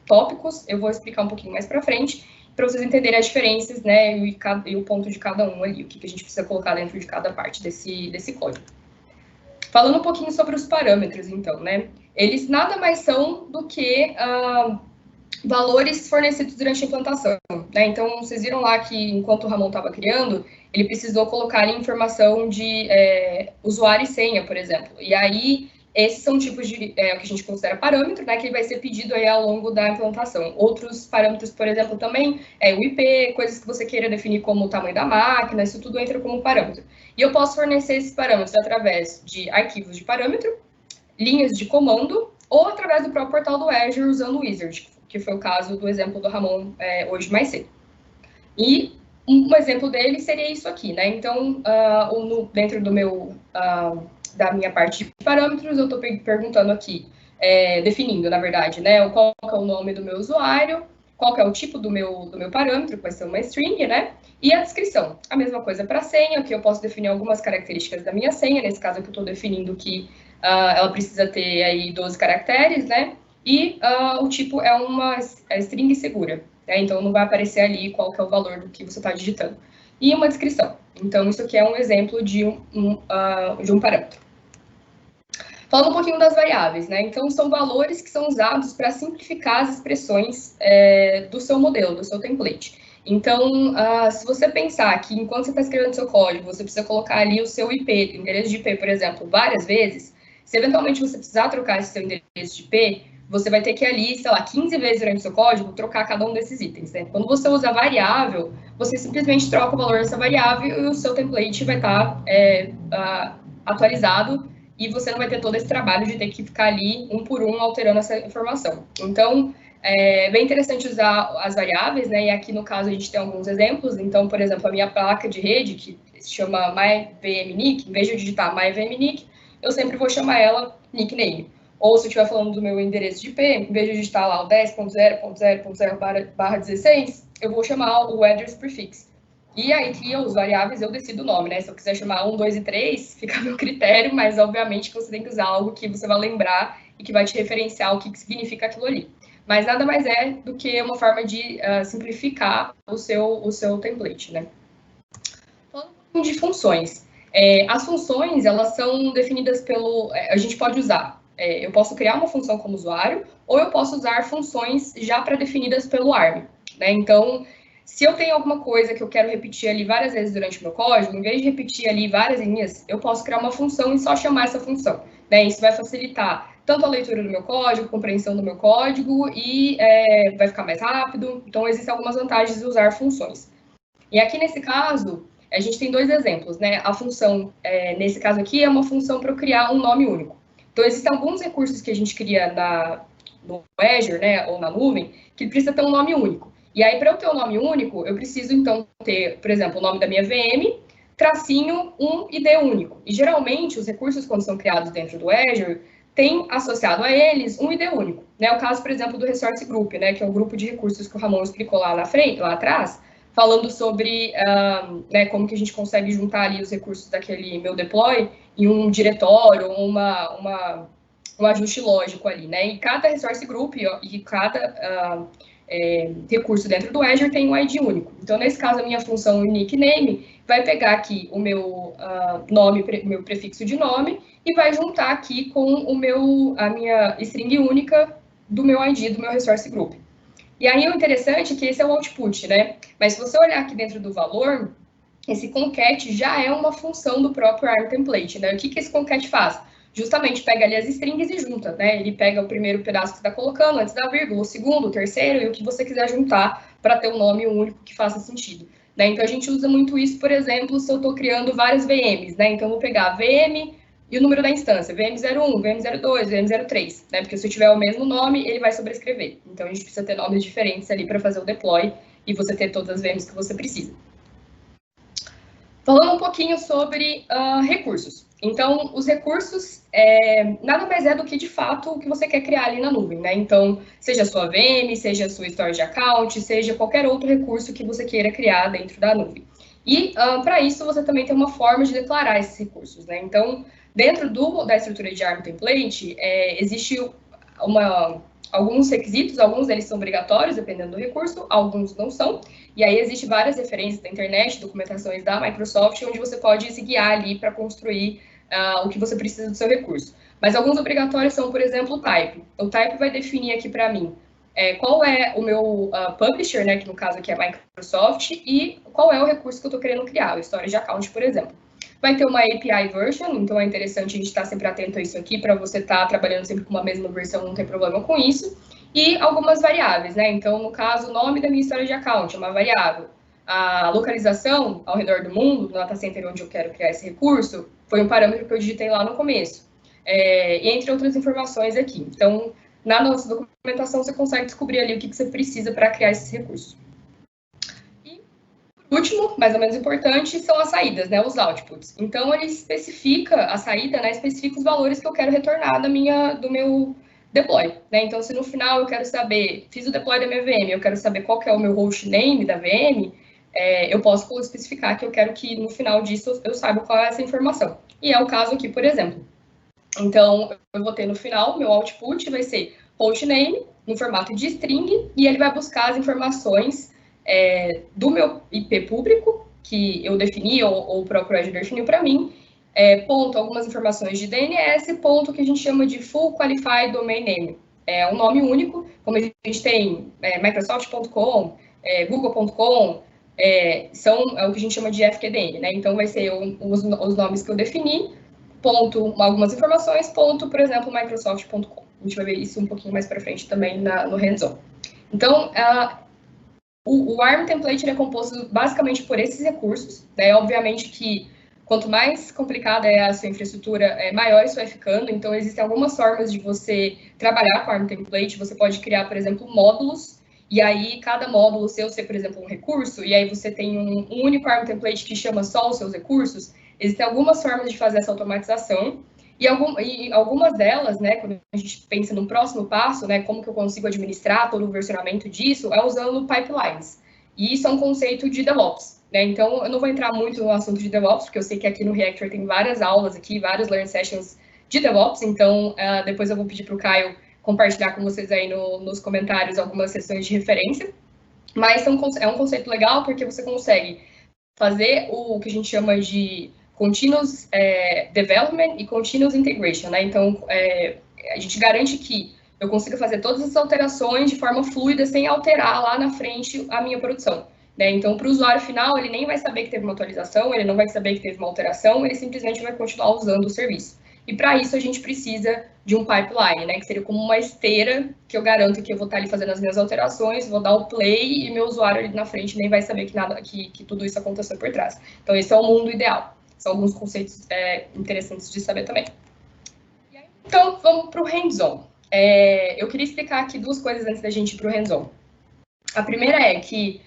tópicos, eu vou explicar um pouquinho mais para frente, para vocês entenderem as diferenças, né, e o ponto de cada um ali, o que a gente precisa colocar dentro de cada parte desse código. Falando um pouquinho sobre os parâmetros, então, né, eles nada mais são do que valores fornecidos durante a implantação, né, então, vocês viram lá que, enquanto o Ramon estava criando, ele precisou colocar informação de usuário e senha, por exemplo, e aí esses são tipos de o que a gente considera parâmetro, né, que vai ser pedido aí ao longo da implantação. Outros parâmetros, por exemplo, também o IP, coisas que você queira definir como o tamanho da máquina, isso tudo entra como parâmetro. E eu posso fornecer esses parâmetros através de arquivos de parâmetro, linhas de comando, ou através do próprio portal do Azure usando o Wizard, que foi o caso do exemplo do Ramon hoje mais cedo. E um exemplo dele seria isso aqui, né? Então, dentro do da minha parte de parâmetros, eu estou perguntando aqui, definindo, na verdade, né, qual que é o nome do meu usuário, qual que é o tipo do meu parâmetro, que vai ser uma string, né, e a descrição. A mesma coisa para a senha, que eu posso definir algumas características da minha senha, nesse caso aqui eu estou definindo que ela precisa ter aí 12 caracteres, né, e o tipo é uma string segura, né, então não vai aparecer ali qual que é o valor do que você está digitando. E uma descrição. Então, isso aqui é um exemplo de um parâmetro. Falando um pouquinho das variáveis, né? Então, são valores que são usados para simplificar as expressões do seu modelo, do seu template. Então, se você pensar que enquanto você está escrevendo seu código, você precisa colocar ali o seu IP, endereço de IP, por exemplo, várias vezes, se eventualmente você precisar trocar esse seu endereço de IP, você vai ter que ali, sei lá, 15 vezes durante o seu código, trocar cada um desses itens, né? Quando você usa variável, você simplesmente troca o valor dessa variável e o seu template vai estar atualizado e você não vai ter todo esse trabalho de ter que ficar ali, um por um, alterando essa informação. Então, é bem interessante usar as variáveis, né? E aqui, no caso, a gente tem alguns exemplos. Então, por exemplo, a minha placa de rede, que se chama myVMNIC, em vez de eu digitar myVMNIC, eu sempre vou chamar ela nickname. Ou se eu estiver falando do meu endereço de IP, em vez de digitar lá o 10.0.0.0/16, eu vou chamar o address prefix. E aí que os variáveis eu decido o nome, né? Se eu quiser chamar 1, 2 e 3, fica a meu critério, mas obviamente que você tem que usar algo que você vai lembrar e que vai te referenciar o que significa aquilo ali. Mas nada mais é do que uma forma de simplificar o seu template, né? Falando um pouquinho de funções. As funções, elas são definidas pelo... a gente pode usar... eu posso criar uma função como usuário, ou eu posso usar funções já pré-definidas pelo ARM, né? Então, se eu tenho alguma coisa que eu quero repetir ali várias vezes durante o meu código, em vez de repetir ali várias linhas, eu posso criar uma função e só chamar essa função, né? Isso vai facilitar tanto a leitura do meu código, a compreensão do meu código e vai ficar mais rápido. Então, existem algumas vantagens de usar funções. E aqui, nesse caso, a gente tem dois exemplos, né? A função, nesse caso aqui, é uma função para eu criar um nome único. Então, existem alguns recursos que a gente cria no Azure, né, ou na nuvem, que precisa ter um nome único. E aí, para eu ter um nome único, eu preciso, então, ter, por exemplo, o nome da minha VM, tracinho, um ID único. E, geralmente, os recursos, quando são criados dentro do Azure, tem associado a eles um ID único. Né? O caso, por exemplo, do Resource Group, né, que é o grupo de recursos que o Ramon explicou lá atrás, falando sobre né, como que a gente consegue juntar ali os recursos daquele meu deploy em um diretório, um ajuste lógico ali, né? E cada resource group e cada recurso dentro do Azure tem um ID único. Então, nesse caso, a minha função nickname vai pegar aqui o meu nome, meu prefixo de nome, e vai juntar aqui com a minha string única do meu ID, do meu resource group. E aí, o interessante é que esse é o output, né? Mas se você olhar aqui dentro do valor, esse concat já é uma função do próprio ARM template, né? O que esse concat faz? Justamente pega ali as strings e junta, né? Ele pega o primeiro pedaço que você está colocando antes da vírgula, o segundo, o terceiro e o que você quiser juntar para ter um nome único que faça sentido. Né? Então, a gente usa muito isso, por exemplo, se eu estou criando várias VMs, né? Então, eu vou pegar a VM e o número da instância, VM01, VM02, VM03, né? Porque se eu tiver o mesmo nome, ele vai sobrescrever. Então, a gente precisa ter nomes diferentes ali para fazer o deploy e você ter todas as VMs que você precisa. Falando um pouquinho sobre recursos. Então, os recursos nada mais é do que, de fato, o que você quer criar ali na nuvem, né? Então, seja a sua VM, seja a sua storage account, seja qualquer outro recurso que você queira criar dentro da nuvem. E, para isso, você também tem uma forma de declarar esses recursos, né? Então, dentro da estrutura de ARM Template, existe alguns requisitos, alguns deles são obrigatórios, dependendo do recurso, alguns não são. E aí existem várias referências da internet, documentações da Microsoft, onde você pode se guiar ali para construir o que você precisa do seu recurso. Mas alguns obrigatórios são, por exemplo, o type. O type vai definir aqui para mim qual é o meu publisher, né, que no caso aqui é a Microsoft, e qual é o recurso que eu estou querendo criar, o storage account, por exemplo. Vai ter uma API version, então é interessante a gente estar sempre atento a isso aqui, para você estar trabalhando sempre com uma mesma versão, não ter problema com isso. E algumas variáveis, né? Então, no caso, o nome da minha storage account é uma variável. A localização ao redor do mundo, no data center onde eu quero criar esse recurso, foi um parâmetro que eu digitei lá no começo. E entre outras informações aqui. Então, na nossa documentação, você consegue descobrir ali o que você precisa para criar esses recursos. Último, mais ou menos importante, são as saídas, né, os outputs. Então, ele especifica a saída, né, especifica os valores que eu quero retornar do meu deploy, né? Então, se no final eu quero saber, fiz o deploy da minha VM, eu quero saber qual que é o meu hostname da VM, eu posso especificar que eu quero que no final disso eu saiba qual é essa informação. E é o caso aqui, por exemplo. Então, eu vou ter no final, meu output vai ser hostname, no formato de string, e ele vai buscar as informações do meu IP público, que eu defini, ou o próprio Azure definiu para mim, ponto, algumas informações de DNS, ponto que a gente chama de Full Qualified Domain Name. É um nome único, como a gente tem Microsoft.com, google.com, são o que a gente chama de FQDN, né? Então, vai ser os nomes que eu defini, ponto, algumas informações, ponto, por exemplo, microsoft.com. A gente vai ver isso um pouquinho mais para frente também no hands-on. Então, o ARM template é composto basicamente por esses recursos, né? Obviamente que quanto mais complicada é a sua infraestrutura, maior isso vai ficando. Então, existem algumas formas de você trabalhar com o ARM template. Você pode criar, por exemplo, módulos, e aí cada módulo seu ser, por exemplo, um recurso, e aí você tem um único ARM template que chama só os seus recursos. Existem algumas formas de fazer essa automatização, e algumas delas, né, quando a gente pensa no próximo passo, né, como que eu consigo administrar todo o versionamento disso, é usando pipelines. E isso é um conceito de DevOps, né? Então, eu não vou entrar muito no assunto de DevOps, porque eu sei que aqui no Reactor tem várias aulas aqui, várias Learn Sessions de DevOps, então depois eu vou pedir para o Caio compartilhar com vocês aí nos comentários algumas sessões de referência. Mas é um conceito legal porque você consegue fazer o que a gente chama de Continuous Development e Continuous Integration, né? Então, a gente garante que eu consiga fazer todas as alterações de forma fluida, sem alterar lá na frente a minha produção, né? Então, para o usuário final, ele nem vai saber que teve uma atualização, ele não vai saber que teve uma alteração, ele simplesmente vai continuar usando o serviço. E para isso, a gente precisa de um pipeline, né? Que seria como uma esteira que eu garanto que eu vou estar ali fazendo as minhas alterações, vou dar o play e meu usuário ali na frente nem vai saber que tudo isso aconteceu por trás. Então, esse é o mundo ideal. São alguns conceitos interessantes de saber também. Então, vamos para o hands-on. Eu queria explicar aqui duas coisas antes da gente ir para o hands-on. A primeira é que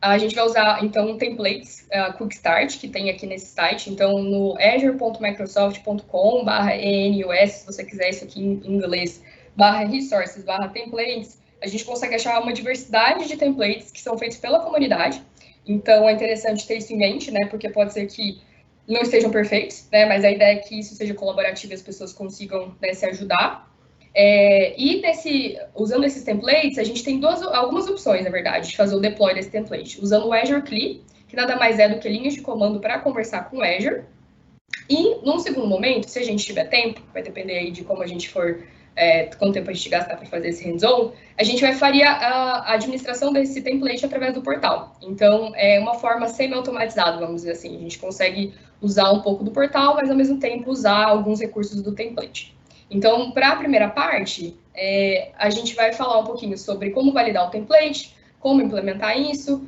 a gente vai usar, então, templates Quick Start, que tem aqui nesse site. Então, no azure.microsoft.com/enus, se você quiser isso aqui em inglês, /resources/templates, a gente consegue achar uma diversidade de templates que são feitos pela comunidade. Então, é interessante ter isso em mente, né? Porque pode ser que não estejam perfeitos, né? Mas a ideia é que isso seja colaborativo e as pessoas consigam, né, se ajudar. Usando esses templates, a gente tem algumas opções, na verdade, de fazer o deploy desse template. Usando o Azure CLI, que nada mais é do que linhas de comando para conversar com o Azure. E, num segundo momento, se a gente tiver tempo, vai depender aí de como a gente for, quanto tempo a gente gastar para fazer esse hands-on, a gente faria a administração desse template através do portal. Então, é uma forma semi-automatizada, vamos dizer assim. A gente consegue usar um pouco do portal, mas, ao mesmo tempo, usar alguns recursos do template. Então, para a primeira parte, a gente vai falar um pouquinho sobre como validar o template, como implementar isso,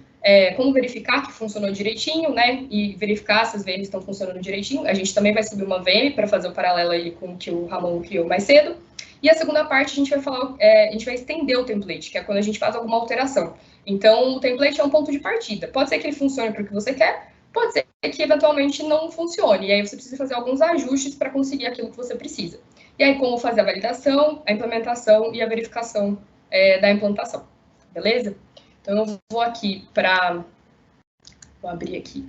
como verificar que funcionou direitinho, né? E verificar se as VMs estão funcionando direitinho. A gente também vai subir uma VM para fazer o paralelo aí com o que o Ramon criou mais cedo. E a segunda parte, a gente vai falar, a gente vai estender o template, que é quando a gente faz alguma alteração. Então, o template é um ponto de partida. Pode ser que ele funcione para o que você quer, pode ser que eventualmente não funcione. E aí você precisa fazer alguns ajustes para conseguir aquilo que você precisa. E aí, como fazer a validação, a implementação e a verificação da implantação. Beleza? Então, eu vou aqui para... Vou abrir aqui.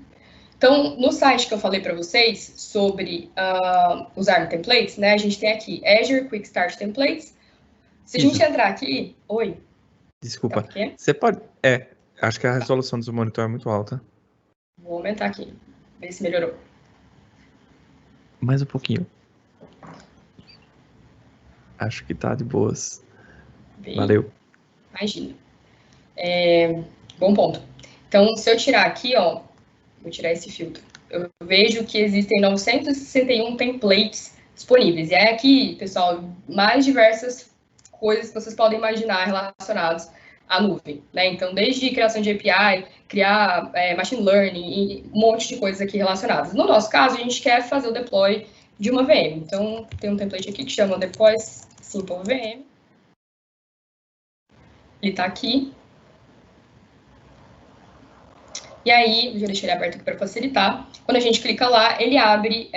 Então, no site que eu falei para vocês sobre usar templates, né? A gente tem aqui Azure Quick Start Templates. Se a gente entrar aqui... Oi? Desculpa. Tá, você pode... acho que a resolução do monitor é muito alta. Vou aumentar aqui. Ver se melhorou. Mais um pouquinho. Acho que tá de boas. Bem, valeu. Imagina. Bom ponto. Então, se eu tirar aqui, ó, vou tirar esse filtro. Eu vejo que existem 961 templates disponíveis. E aqui, pessoal, mais diversas coisas que vocês podem imaginar relacionadas à nuvem, né? Então, desde criação de API, criar machine learning e um monte de coisas aqui relacionadas. No nosso caso, a gente quer fazer o deploy de uma VM. Então, tem um template aqui que chama Deploy Simple VM. Ele está aqui. E aí, eu já deixei ele aberto aqui para facilitar. Quando a gente clica lá, ele abre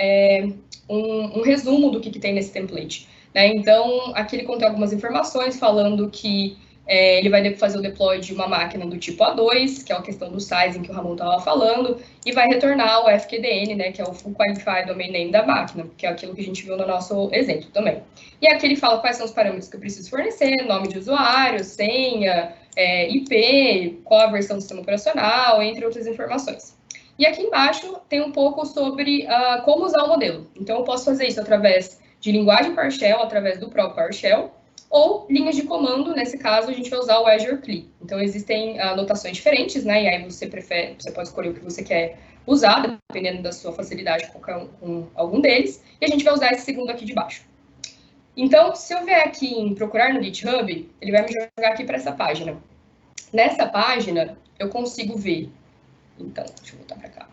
um resumo do que tem nesse template, né? Então, aqui ele contém algumas informações falando que ele vai fazer o deploy de uma máquina do tipo A2, que é a questão do sizing que o Ramon estava falando, e vai retornar o FQDN, né, que é o Full Qualified Domain Name da máquina, que é aquilo que a gente viu no nosso exemplo também. E aqui ele fala quais são os parâmetros que eu preciso fornecer, nome de usuário, senha, IP, qual a versão do sistema operacional, entre outras informações. E aqui embaixo tem um pouco sobre como usar o modelo. Então, eu posso fazer isso através de linguagem PowerShell, através do próprio PowerShell, ou linhas de comando, nesse caso a gente vai usar o Azure CLI. Então existem anotações diferentes, né, e aí você pode escolher o que você quer usar, dependendo da sua facilidade com algum deles, e a gente vai usar esse segundo aqui de baixo. Então, se eu vier aqui em procurar no GitHub, ele vai me jogar aqui para essa página. Nessa página, eu consigo ver. Então, deixa eu voltar para cá.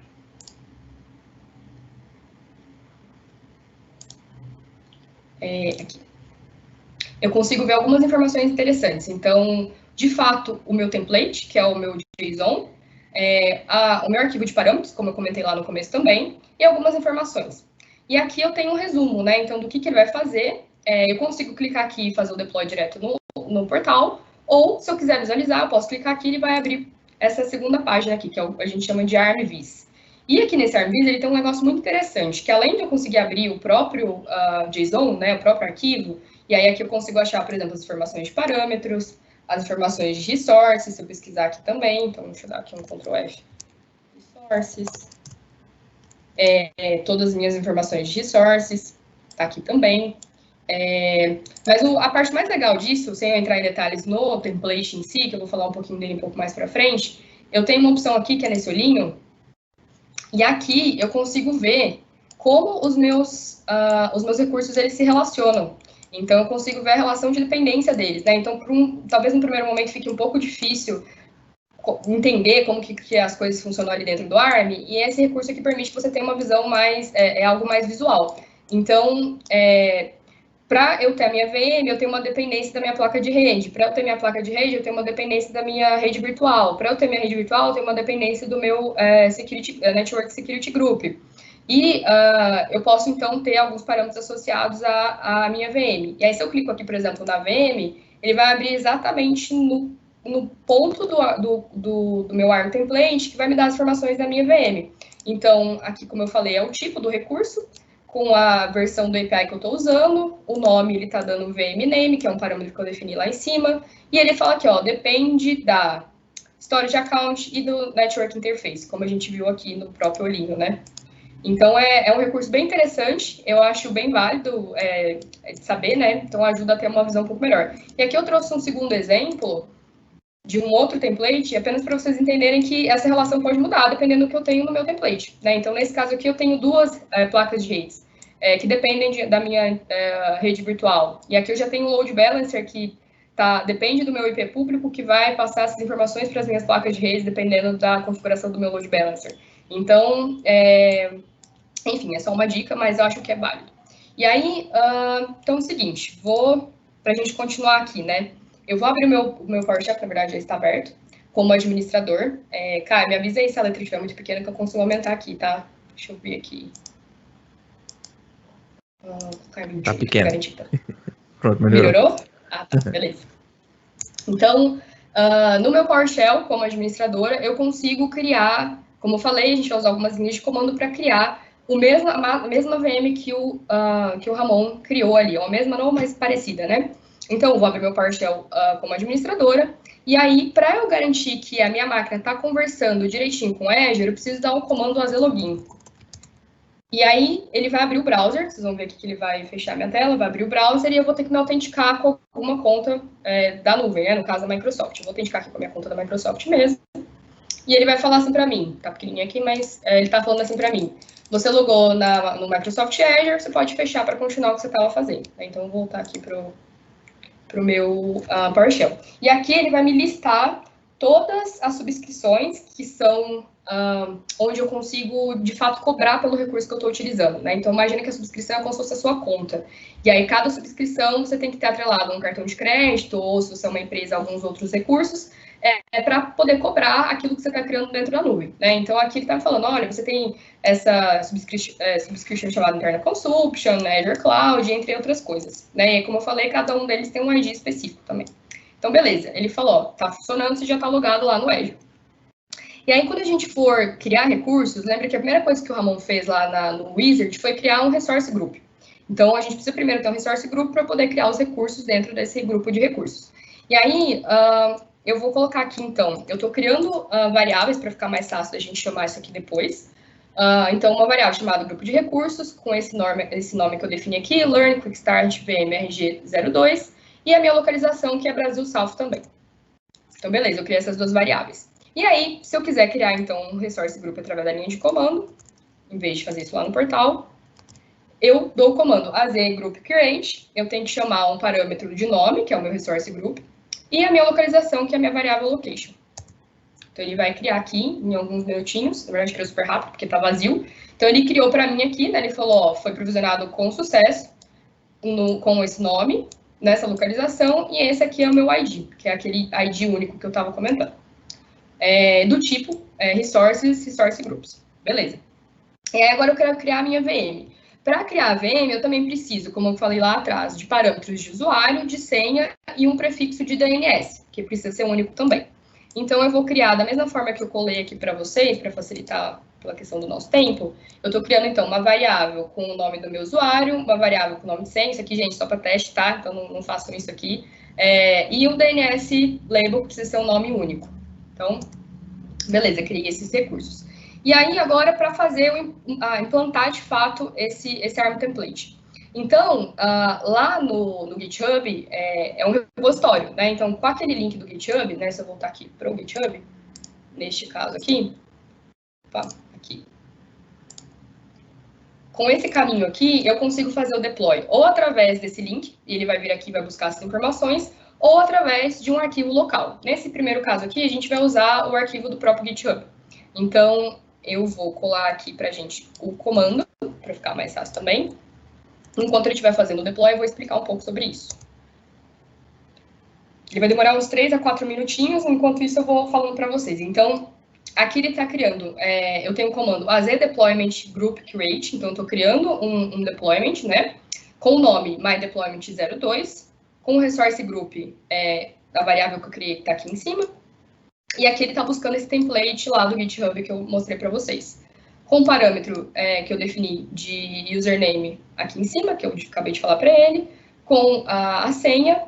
Aqui. Eu consigo ver algumas informações interessantes. Então, de fato, o meu template, que é o meu JSON, o meu arquivo de parâmetros, como eu comentei lá no começo também, e algumas informações. E aqui eu tenho um resumo, né? Então, do que ele vai fazer. Eu consigo clicar aqui e fazer o deploy direto no portal, ou, se eu quiser visualizar, eu posso clicar aqui e ele vai abrir essa segunda página aqui, que a gente chama de ArmVis. E aqui nesse ArmVis, ele tem um negócio muito interessante, que além de eu conseguir abrir o próprio JSON, né, o próprio arquivo, e aí aqui eu consigo achar, por exemplo, as informações de parâmetros, as informações de resources, se eu pesquisar aqui também, então deixa eu dar aqui um Ctrl F. Resources. Todas as minhas informações de resources, tá aqui também. Mas a parte mais legal disso, sem eu entrar em detalhes no template em si, que eu vou falar um pouquinho dele um pouco mais para frente, eu tenho uma opção aqui que é nesse olhinho, e aqui eu consigo ver como os meus recursos eles se relacionam. Então, eu consigo ver a relação de dependência deles, né? Então, talvez no primeiro momento fique um pouco difícil entender como que as coisas funcionam ali dentro do ARM, e esse recurso aqui permite que você tenha uma visão mais, algo mais visual. Então, para eu ter a minha VM, eu tenho uma dependência da minha placa de rede. Para eu ter minha placa de rede, eu tenho uma dependência da minha rede virtual. Para eu ter minha rede virtual, eu tenho uma dependência do meu Network Security Group. E eu posso, então, ter alguns parâmetros associados à minha VM. E aí, se eu clico aqui, por exemplo, na VM, ele vai abrir exatamente no ponto do meu ARM template, que vai me dar as informações da minha VM. Então, aqui, como eu falei, é o tipo do recurso, com a versão do API que eu estou usando, o nome ele está dando VM name, que é um parâmetro que eu defini lá em cima, e ele fala aqui, ó, depende da storage account e do network interface, como a gente viu aqui no próprio olhinho, né? Então, é um recurso bem interessante, eu acho bem válido de saber, né? Então, ajuda a ter uma visão um pouco melhor. E aqui eu trouxe um segundo exemplo de um outro template, apenas para vocês entenderem que essa relação pode mudar, dependendo do que eu tenho no meu template, né? Então, nesse caso aqui, eu tenho duas placas de redes, que dependem da minha rede virtual. E aqui eu já tenho um load balancer que depende do meu IP público, que vai passar essas informações para as minhas placas de rede, dependendo da configuração do meu load balancer. Então, enfim, é só uma dica, mas eu acho que é válido. E aí, então é o seguinte, para a gente continuar aqui, né? Eu vou abrir o meu PowerShell, que na verdade já está aberto, como administrador. Caio, me avisa aí se a letra estiver muito pequena, que eu consigo aumentar aqui, tá? Deixa eu ver aqui. Tá pequeno. Pronto, melhorou? Ah, tá, beleza. Então, no meu PowerShell, como administradora, eu consigo criar, como eu falei, a gente vai usar algumas linhas de comando para criar a mesma VM que o Ramon criou ali, ou a mesma não, mas parecida, né? Então, eu vou abrir meu PowerShell como administradora, e aí, para eu garantir que a minha máquina está conversando direitinho com o Azure, eu preciso dar um comando azlogin. E aí, ele vai abrir o browser, vocês vão ver aqui que ele vai fechar minha tela, vai abrir o browser, e eu vou ter que me autenticar com alguma conta da nuvem, né? No caso, da Microsoft. Eu vou autenticar aqui com a minha conta da Microsoft mesmo. E ele vai falar assim para mim, tá pequenininho aqui, mas ele tá falando assim para mim. Você logou no Microsoft Azure, você pode fechar para continuar o que você estava fazendo. Então, eu vou voltar aqui pro meu PowerShell. E aqui ele vai me listar todas as subscrições que são onde eu consigo, de fato, cobrar pelo recurso que eu estou utilizando, né? Então, imagina que a subscrição é como se fosse a sua conta. E aí, cada subscrição, você tem que ter atrelado um cartão de crédito, ou se você é uma empresa, alguns outros recursos, para poder cobrar aquilo que você está criando dentro da nuvem, né? Então, aqui ele está falando, olha, você tem essa subscription chamada Internal Consumption, Azure Cloud, entre outras coisas, né? E como eu falei, cada um deles tem um ID específico também. Então, beleza. Ele falou, ó, tá funcionando, você já está logado lá no Azure. E aí, quando a gente for criar recursos, lembra que a primeira coisa que o Ramon fez lá no Wizard foi criar um resource group. Então, a gente precisa primeiro ter um resource group para poder criar os recursos dentro desse grupo de recursos. E aí, eu vou colocar aqui, então, eu estou criando variáveis para ficar mais fácil da gente chamar isso aqui depois. Então, uma variável chamada grupo de recursos, com esse nome que eu defini aqui, Learn Quick Start VMRG02. e a minha localização, que é Brasil South também. Então, beleza, eu criei essas duas variáveis. E aí, se eu quiser criar, então, um resource group através da linha de comando, em vez de fazer isso lá no portal, eu dou o comando az_group_create, eu tenho que chamar um parâmetro de nome, que é o meu resource group, e a minha localização, que é a minha variável location. Então, ele vai criar aqui em alguns minutinhos, na verdade, criou super rápido, porque está vazio. Então, ele criou para mim aqui, né, ele falou, ó, foi provisionado com sucesso, com esse nome, nessa localização, e esse aqui é o meu ID, que é aquele ID único que eu estava comentando. Do tipo resource groups. Beleza. E aí, agora eu quero criar a minha VM. Para criar a VM, eu também preciso, como eu falei lá atrás, de parâmetros de usuário, de senha e um prefixo de DNS, que precisa ser único também. Então, eu vou criar, da mesma forma que eu colei aqui para vocês, para facilitar pela questão do nosso tempo, eu estou criando, então, uma variável com o nome do meu usuário, uma variável com o nome de senha, isso aqui, gente, só para teste, tá? Então, não façam isso aqui. E o DNS label precisa ser um nome único. Então, beleza, criei esses recursos. E aí, agora, para fazer, implantar, de fato, esse ARM template. Então, lá no GitHub, é um repositório, né? Então, com aquele link do GitHub, né? Se eu voltar aqui para o GitHub, neste caso aqui, opa, aqui. Com esse caminho aqui, eu consigo fazer o deploy ou através desse link, e ele vai vir aqui e vai buscar essas informações, ou através de um arquivo local. Nesse primeiro caso aqui, a gente vai usar o arquivo do próprio GitHub. Então, eu vou colar aqui para a gente o comando, para ficar mais fácil também. Enquanto ele estiver fazendo o deploy, eu vou explicar um pouco sobre isso. Ele vai demorar uns 3 a 4 minutinhos, enquanto isso eu vou falando para vocês. Então, aqui ele está criando, eu tenho o comando az_deployment group create, então eu estou criando um deployment, né, com o nome mydeployment02, com o resource group, a variável que eu criei que está aqui em cima, e aqui ele está buscando esse template lá do GitHub que eu mostrei para vocês. Com o parâmetro que eu defini de username aqui em cima, que eu acabei de falar para ele, com a senha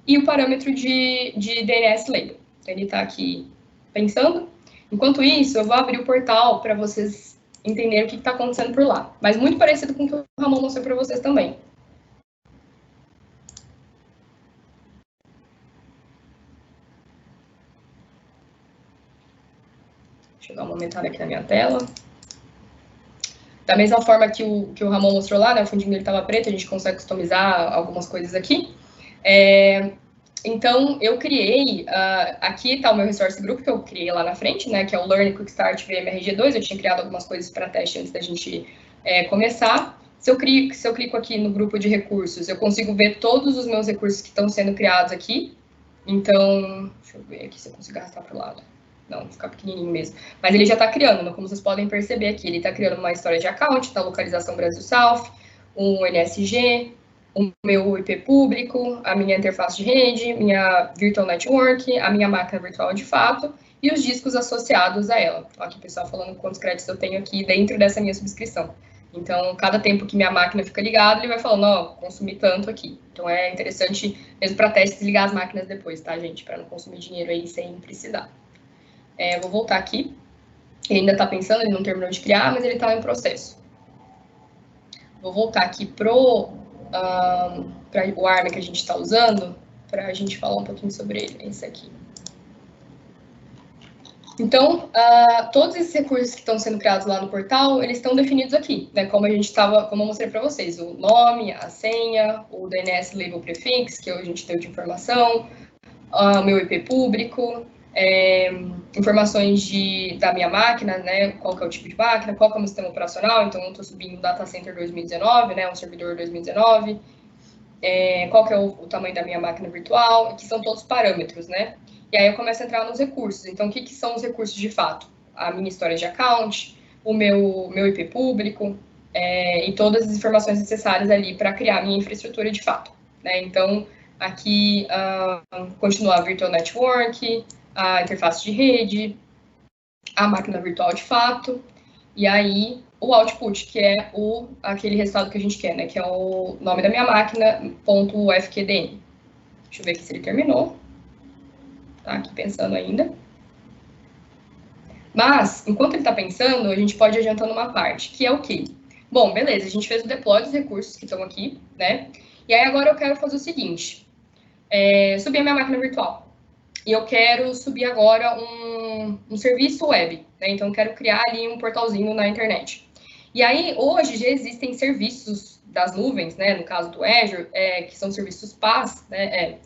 e o parâmetro de DNS label. Então, ele está aqui pensando. Enquanto isso, eu vou abrir o portal para vocês entenderem o que está acontecendo por lá. Mas muito parecido com o que o Ramon mostrou para vocês também. Deixa eu dar uma aumentada aqui na minha tela. Da mesma forma que o Ramon mostrou lá, né, o fundinho dele estava preto, a gente consegue customizar algumas coisas aqui. Então, eu criei, aqui está o meu resource group que eu criei lá na frente, né, que é o Learn Quick Start VMRG2, eu tinha criado algumas coisas para teste antes da gente começar. Se eu clico aqui no grupo de recursos, eu consigo ver todos os meus recursos que estão sendo criados aqui. Então, deixa eu ver aqui se eu consigo arrastar para o lado. Não, vou ficar pequenininho mesmo. Mas ele já está criando, como vocês podem perceber aqui, ele está criando uma história de account, da localização Brasil South, um NSG, o meu IP público, a minha interface de rede, minha virtual network, a minha máquina virtual de fato e os discos associados a ela. Aqui o pessoal falando quantos créditos eu tenho aqui dentro dessa minha subscrição. Então, cada tempo que minha máquina fica ligada, ele vai falando, ó, consumi tanto aqui. Então, é interessante, mesmo para teste, desligar as máquinas depois, tá, gente? Para não consumir dinheiro aí sem precisar. Eu vou voltar aqui. Ele ainda está pensando, ele não terminou de criar, mas ele está em processo. Vou voltar aqui para o ARM que a gente está usando, para a gente falar um pouquinho sobre ele. Esse aqui. Então, todos esses recursos que estão sendo criados lá no portal, eles estão definidos aqui, né? Como eu mostrei para vocês, o nome, a senha, o DNS label prefix, que a gente deu de informação, o meu IP público, informações da minha máquina, né? Qual que é o tipo de máquina, qual que é o meu sistema operacional. Então, eu estou subindo o Data Center 2019, né? Um servidor 2019. Qual que é o tamanho da minha máquina virtual, que são todos parâmetros, né? E aí eu começo a entrar nos recursos. Então, o que são os recursos de fato? A minha história de account, o meu IP público, e todas as informações necessárias ali para criar a minha infraestrutura de fato, né? Então, aqui continua a Virtual Network, a interface de rede, a máquina virtual de fato, e aí o output, que é aquele resultado que a gente quer, né? Que é o nome da minha máquina, .fqdn. Deixa eu ver aqui se ele terminou. Tá aqui pensando ainda. Mas, enquanto ele está pensando, a gente pode ir adiantando uma parte, que é o quê? Bom, beleza, a gente fez o deploy dos recursos que estão aqui, né? E aí agora eu quero fazer o seguinte. subir a minha máquina virtual. E eu quero subir agora um serviço web, né? Então, eu quero criar ali um portalzinho na internet. E aí, hoje, já existem serviços das nuvens, né? No caso do Azure, que são serviços PaaS, né?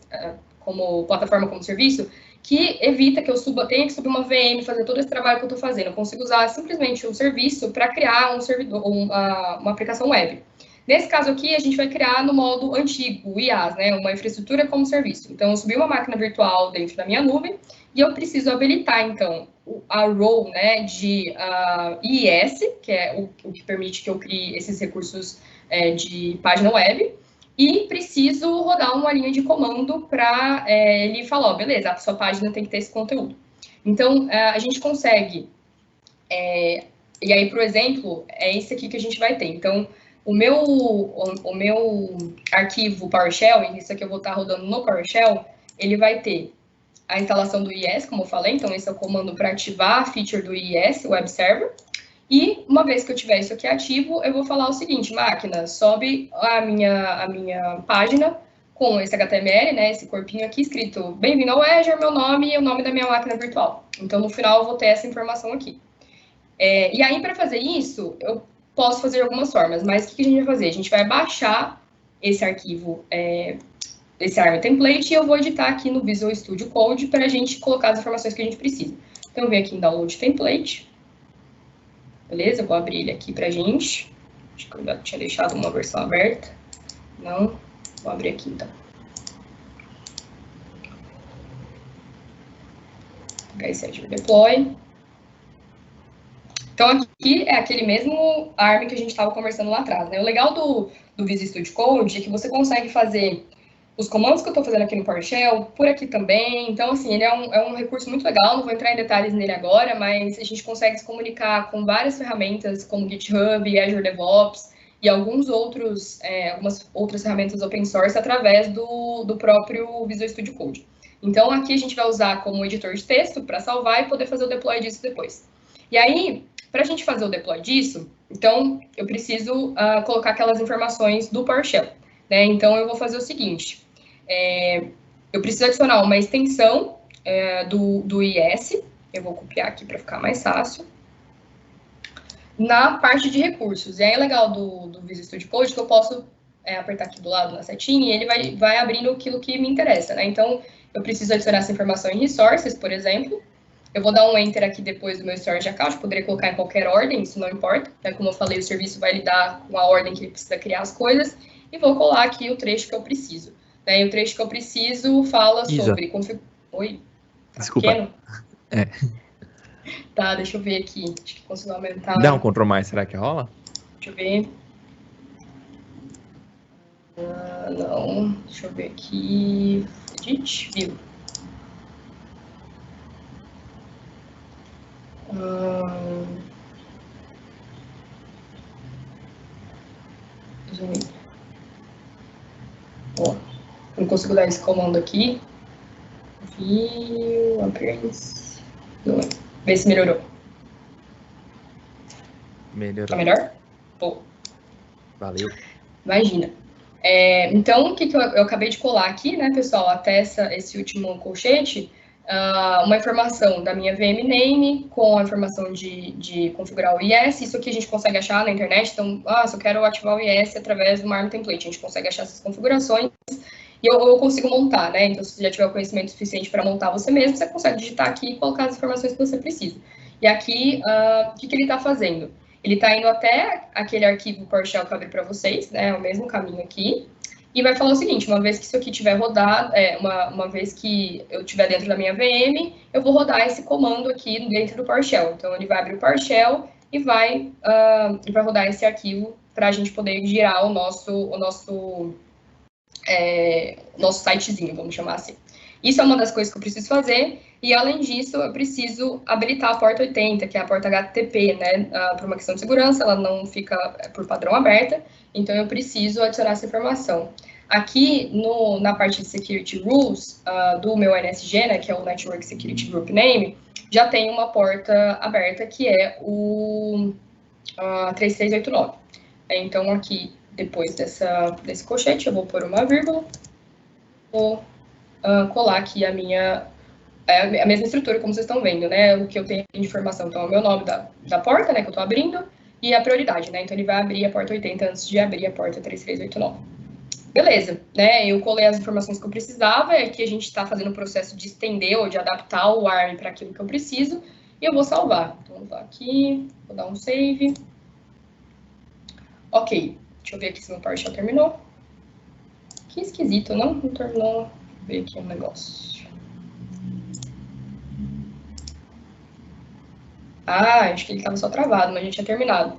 Como plataforma como serviço, que evita que eu tenha que subir uma VM, fazer todo esse trabalho que eu estou fazendo. Eu consigo usar simplesmente um serviço para criar um servidor, uma aplicação web. Nesse caso aqui, a gente vai criar no modo antigo, o IaaS, né? Uma infraestrutura como serviço. Então, eu subi uma máquina virtual dentro da minha nuvem e eu preciso habilitar, então, a role, né, de IIS, que é o que permite que eu crie esses recursos de página web, e preciso rodar uma linha de comando para ele falar, ó, beleza, a sua página tem que ter esse conteúdo. Então, a gente consegue, e aí, por exemplo, é esse aqui que a gente vai ter. Então, o meu arquivo PowerShell, e isso aqui eu vou estar rodando no PowerShell, ele vai ter a instalação do IIS, como eu falei, então esse é o comando para ativar a feature do IIS, o Web Server. E uma vez que eu tiver isso aqui ativo, eu vou falar o seguinte, máquina, sobe a minha página com esse HTML, né, esse corpinho aqui escrito bem-vindo ao Azure, meu nome e o nome da minha máquina virtual. Então, no final, eu vou ter essa informação aqui. E aí, para fazer isso, eu posso fazer de algumas formas, mas o que a gente vai fazer? A gente vai baixar esse arquivo, esse ARM template, e eu vou editar aqui no Visual Studio Code para a gente colocar as informações que a gente precisa. Então, eu venho aqui em Download Template. Beleza? Eu vou abrir ele aqui pra gente. Acho que eu já tinha deixado uma versão aberta. Não. Vou abrir aqui, então. Vou pegar esse Azure Deploy. Então, aqui é aquele mesmo ARM que a gente estava conversando lá atrás, né? O legal do Visual Studio Code é que você consegue fazer os comandos que eu estou fazendo aqui no PowerShell, por aqui também. Então, assim, ele é um recurso muito legal, não vou entrar em detalhes nele agora, mas a gente consegue se comunicar com várias ferramentas, como GitHub, Azure DevOps e algumas outras ferramentas open source através do próprio Visual Studio Code. Então, aqui a gente vai usar como editor de texto para salvar e poder fazer o deploy disso depois. E aí, para a gente fazer o deploy disso, então, eu preciso colocar aquelas informações do PowerShell, né? Então, eu vou fazer o seguinte. Eu preciso adicionar uma extensão do IIS, eu vou copiar aqui para ficar mais fácil, na parte de recursos. E aí é legal do Visual Studio Code que eu posso apertar aqui do lado na setinha e ele vai abrindo aquilo que me interessa, né? Então, eu preciso adicionar essa informação em Resources, por exemplo. Eu vou dar um Enter aqui depois do meu Storage Account, poderia colocar em qualquer ordem, isso não importa, né? Como eu falei, o serviço vai lidar com a ordem que ele precisa criar as coisas, e vou colar aqui o trecho que eu preciso. Né? E o trecho que eu preciso fala sobre... Oi? Tá desculpa. Pequeno? Tá, deixa eu ver aqui. Acho que consigo aumentar. Dá um Ctrl mais, será que rola? Deixa eu ver. Não. Deixa eu ver aqui. Edit, view. Ó, não consigo dar esse comando aqui. View, appearance. Vê se melhorou. Melhorou. Tá melhor? Pô. Valeu. Imagina. Então, o que eu acabei de colar aqui, né, pessoal, até esse último colchete, uma informação da minha VM name com a informação de configurar o IIS. Isso aqui a gente consegue achar na internet. Então, se eu quero ativar o IIS através do ARM template, a gente consegue achar essas configurações e eu consigo montar, né? Então, se você já tiver o conhecimento suficiente para montar você mesmo, você consegue digitar aqui e colocar as informações que você precisa. E aqui, o que ele está fazendo? Ele está indo até aquele arquivo PowerShell que eu abri para vocês, né? O mesmo caminho aqui. E vai falar o seguinte, uma vez que isso aqui tiver rodado, uma vez que eu estiver dentro da minha VM, eu vou rodar esse comando aqui dentro do PowerShell. Então, ele vai abrir o PowerShell e vai rodar esse arquivo para a gente poder girar o nosso sitezinho, vamos chamar assim. Isso é uma das coisas que eu preciso fazer, e além disso, eu preciso habilitar a porta 80, que é a porta HTTP, né, por uma questão de segurança, ela não fica por padrão aberta, então eu preciso adicionar essa informação. Aqui, na parte de Security Rules, do meu NSG, né, que é o Network Security Group Name, já tem uma porta aberta, que é o 3389. Então, aqui, depois desse colchete, eu vou pôr uma vírgula, vou colar aqui a mesma estrutura, como vocês estão vendo, né? O que eu tenho de informação, então, é o meu nome da porta, né, que eu estou abrindo, e a prioridade, né? Então, ele vai abrir a porta 80 antes de abrir a porta 3389. Beleza, né? Eu colei as informações que eu precisava, é que a gente está fazendo o processo de estender ou de adaptar o ARM para aquilo que eu preciso, e eu vou salvar. Então, vou aqui, vou dar um save. Ok, deixa eu ver aqui se meu PowerShell terminou. Que esquisito, não terminou. Vou ver aqui um negócio. Acho que ele estava só travado, mas a gente tinha terminado.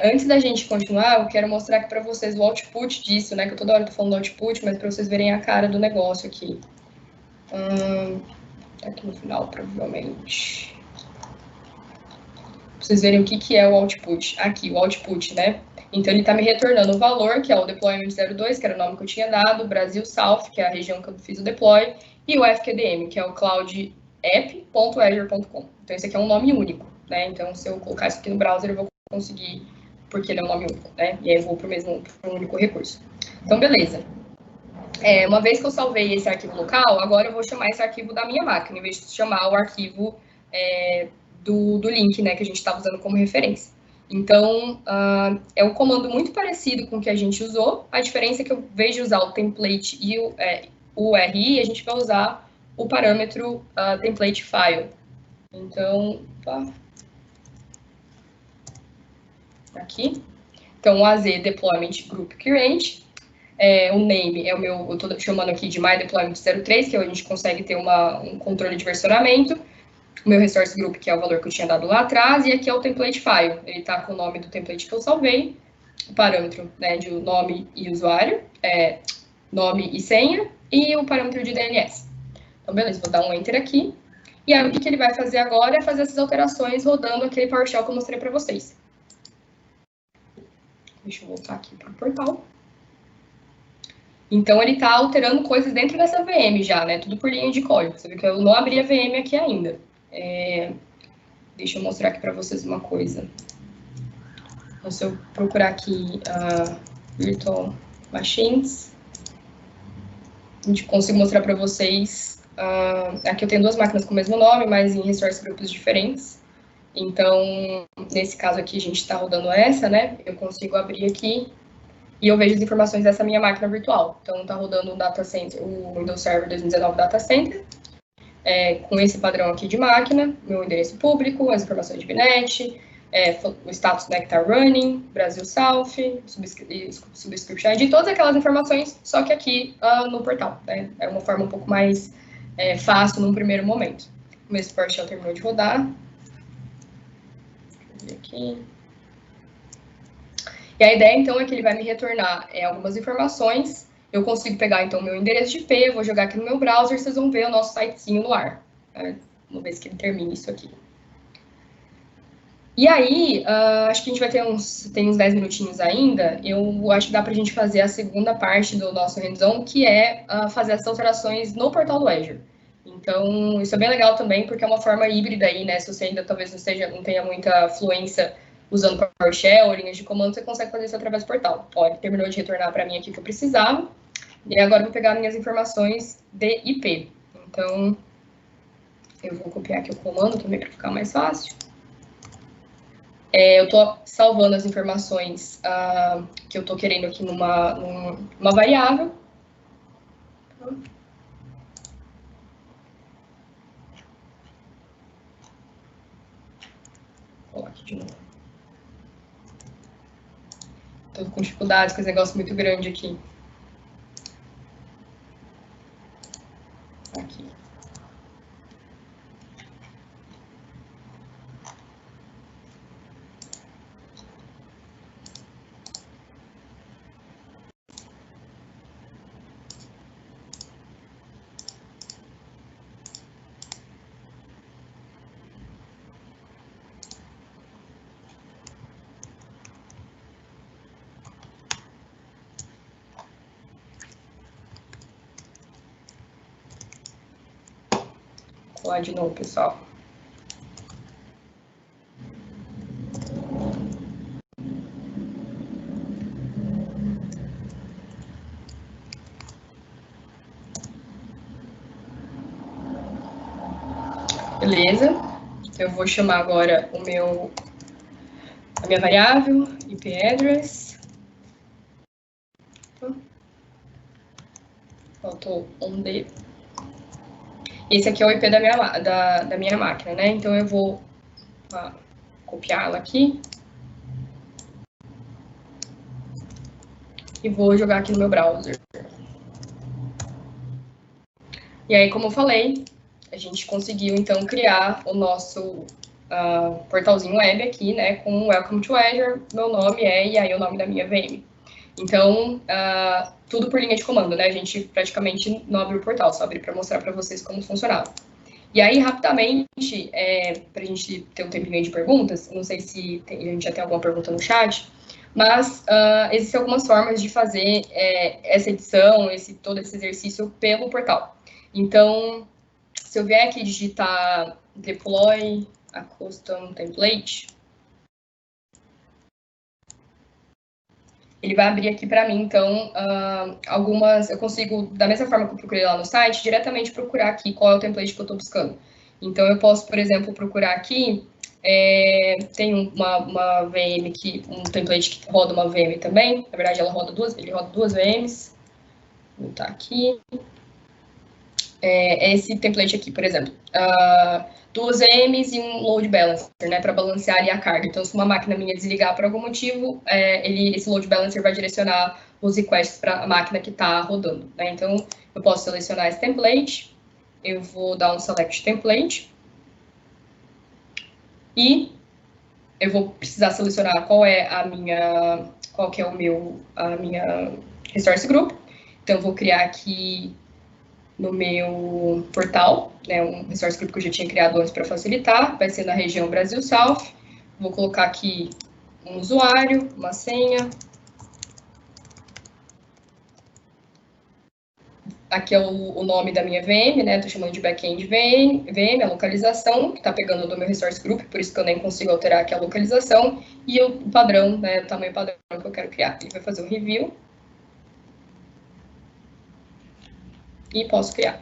Antes da gente continuar, eu quero mostrar aqui para vocês o output disso, né? Que eu toda hora tô falando do output, mas para vocês verem a cara do negócio aqui. Aqui no final, provavelmente. Pra vocês verem o que é o output. Aqui, o output, né? Então, ele está me retornando o valor, que é o deployment 02, que era o nome que eu tinha dado, Brasil South, que é a região que eu fiz o deploy, e o FQDM, que é o cloudapp.azure.com. Então, esse aqui é um nome único, né? Então, se eu colocar isso aqui no browser, eu vou conseguir, porque ele é um nome único, né? E aí eu vou para um único recurso. Então, beleza. Uma vez que eu salvei esse arquivo local, agora eu vou chamar esse arquivo da minha máquina, em vez de chamar o arquivo do link, né, que a gente estava usando como referência. Então, é um comando muito parecido com o que a gente usou. A diferença é que, ao invés de usar o template e o URI, a gente vai usar o parâmetro template file. Então, aqui. Então, o AZ Deployment Group Current. O name é o meu, eu estou chamando aqui de My Deployment 03, que a gente consegue ter um controle de versionamento. O meu resource group, que é o valor que eu tinha dado lá atrás, e aqui é o template file. Ele está com o nome do template que eu salvei, o parâmetro, né, de nome e usuário, nome e senha, e o parâmetro de DNS. Então, beleza, vou dar um Enter aqui. E aí, o que ele vai fazer agora é fazer essas alterações rodando aquele PowerShell que eu mostrei para vocês. Deixa eu voltar aqui para o portal. Então, ele está alterando coisas dentro dessa VM já, né? Tudo por linha de código. Você viu que eu não abri a VM aqui ainda. Deixa eu mostrar aqui para vocês uma coisa. Então, se eu procurar aqui Virtual Machines, a gente consigo mostrar para vocês. Aqui eu tenho duas máquinas com o mesmo nome, mas em resource grupos diferentes. Então, nesse caso aqui, a gente está rodando essa, né? Eu consigo abrir aqui e eu vejo as informações dessa minha máquina virtual. Então, está rodando o Data Center, o Windows Server 2019 Data Center, com esse padrão aqui de máquina, meu endereço público, as informações de VNet, o status, né, que está running, Brasil South, subscription ID, todas aquelas informações, só que aqui no portal, né? É uma forma um pouco mais fácil num primeiro momento. O meu PowerShell terminou de rodar. Deixa eu ver aqui. E a ideia, então, é que ele vai me retornar algumas informações. Eu consigo pegar, então, o meu endereço de IP, vou jogar aqui no meu browser, vocês vão ver o nosso sitezinho no ar. Vamos ver se ele termina isso aqui. E aí, acho que a gente vai ter tem uns 10 minutinhos ainda. Eu acho que dá para a gente fazer a segunda parte do nosso hands-on, que é fazer essas alterações no portal do Azure. Então, isso é bem legal também, porque é uma forma híbrida aí, né? Se você ainda talvez não tenha muita fluência usando PowerShell, linhas de comando, você consegue fazer isso através do portal. Olha, ele terminou de retornar para mim aqui o que eu precisava. E agora eu vou pegar minhas informações de IP. Então, eu vou copiar aqui o comando também para ficar mais fácil. Eu estou salvando as informações que eu estou querendo aqui numa variável. Vou colocar aqui de novo. Estou com dificuldades com esse negócio muito grande aqui. Aqui. Vou colar de novo, pessoal. Beleza. Eu vou chamar agora a minha variável, IP address. Faltou um D. Esse aqui é o IP da minha máquina, né? Então eu vou copiá-la aqui. E vou jogar aqui no meu browser. E aí, como eu falei, a gente conseguiu, então, criar o nosso portalzinho web aqui, né, com Welcome to Azure, meu nome e aí o nome da minha VM. Então, tudo por linha de comando, né, a gente praticamente não abriu o portal, só abri para mostrar para vocês como funcionava. E aí, rapidamente, para a gente ter um tempinho de perguntas, não sei se a gente já tem alguma pergunta no chat, mas existem algumas formas de fazer essa edição, todo esse exercício pelo portal. Então, se eu vier aqui digitar deploy a custom template, ele vai abrir aqui para mim, então, eu consigo, da mesma forma que eu procurei lá no site, diretamente procurar aqui qual é o template que eu estou buscando. Então, eu posso, por exemplo, procurar aqui, tem uma VM um template que roda uma VM também, na verdade ele roda duas VMs, vou botar aqui. Esse template aqui, por exemplo, duas VMs e um load balancer, né, para balancear ali a carga. Então, se uma máquina minha desligar por algum motivo, esse load balancer vai direcionar os requests para a máquina que está rodando, né? Então, eu posso selecionar esse template, eu vou dar um select template, e eu vou precisar selecionar qual que é a minha resource group. Então, eu vou criar aqui no meu portal, né, um resource group que eu já tinha criado antes para facilitar, vai ser na região Brasil South. Vou colocar aqui um usuário, uma senha. Aqui é o nome da minha VM, né, estou chamando de backend VM, a localização, que está pegando do meu resource group, por isso que eu nem consigo alterar aqui a localização, e o padrão, né, o tamanho padrão que eu quero criar. Ele vai fazer um review. E posso criar.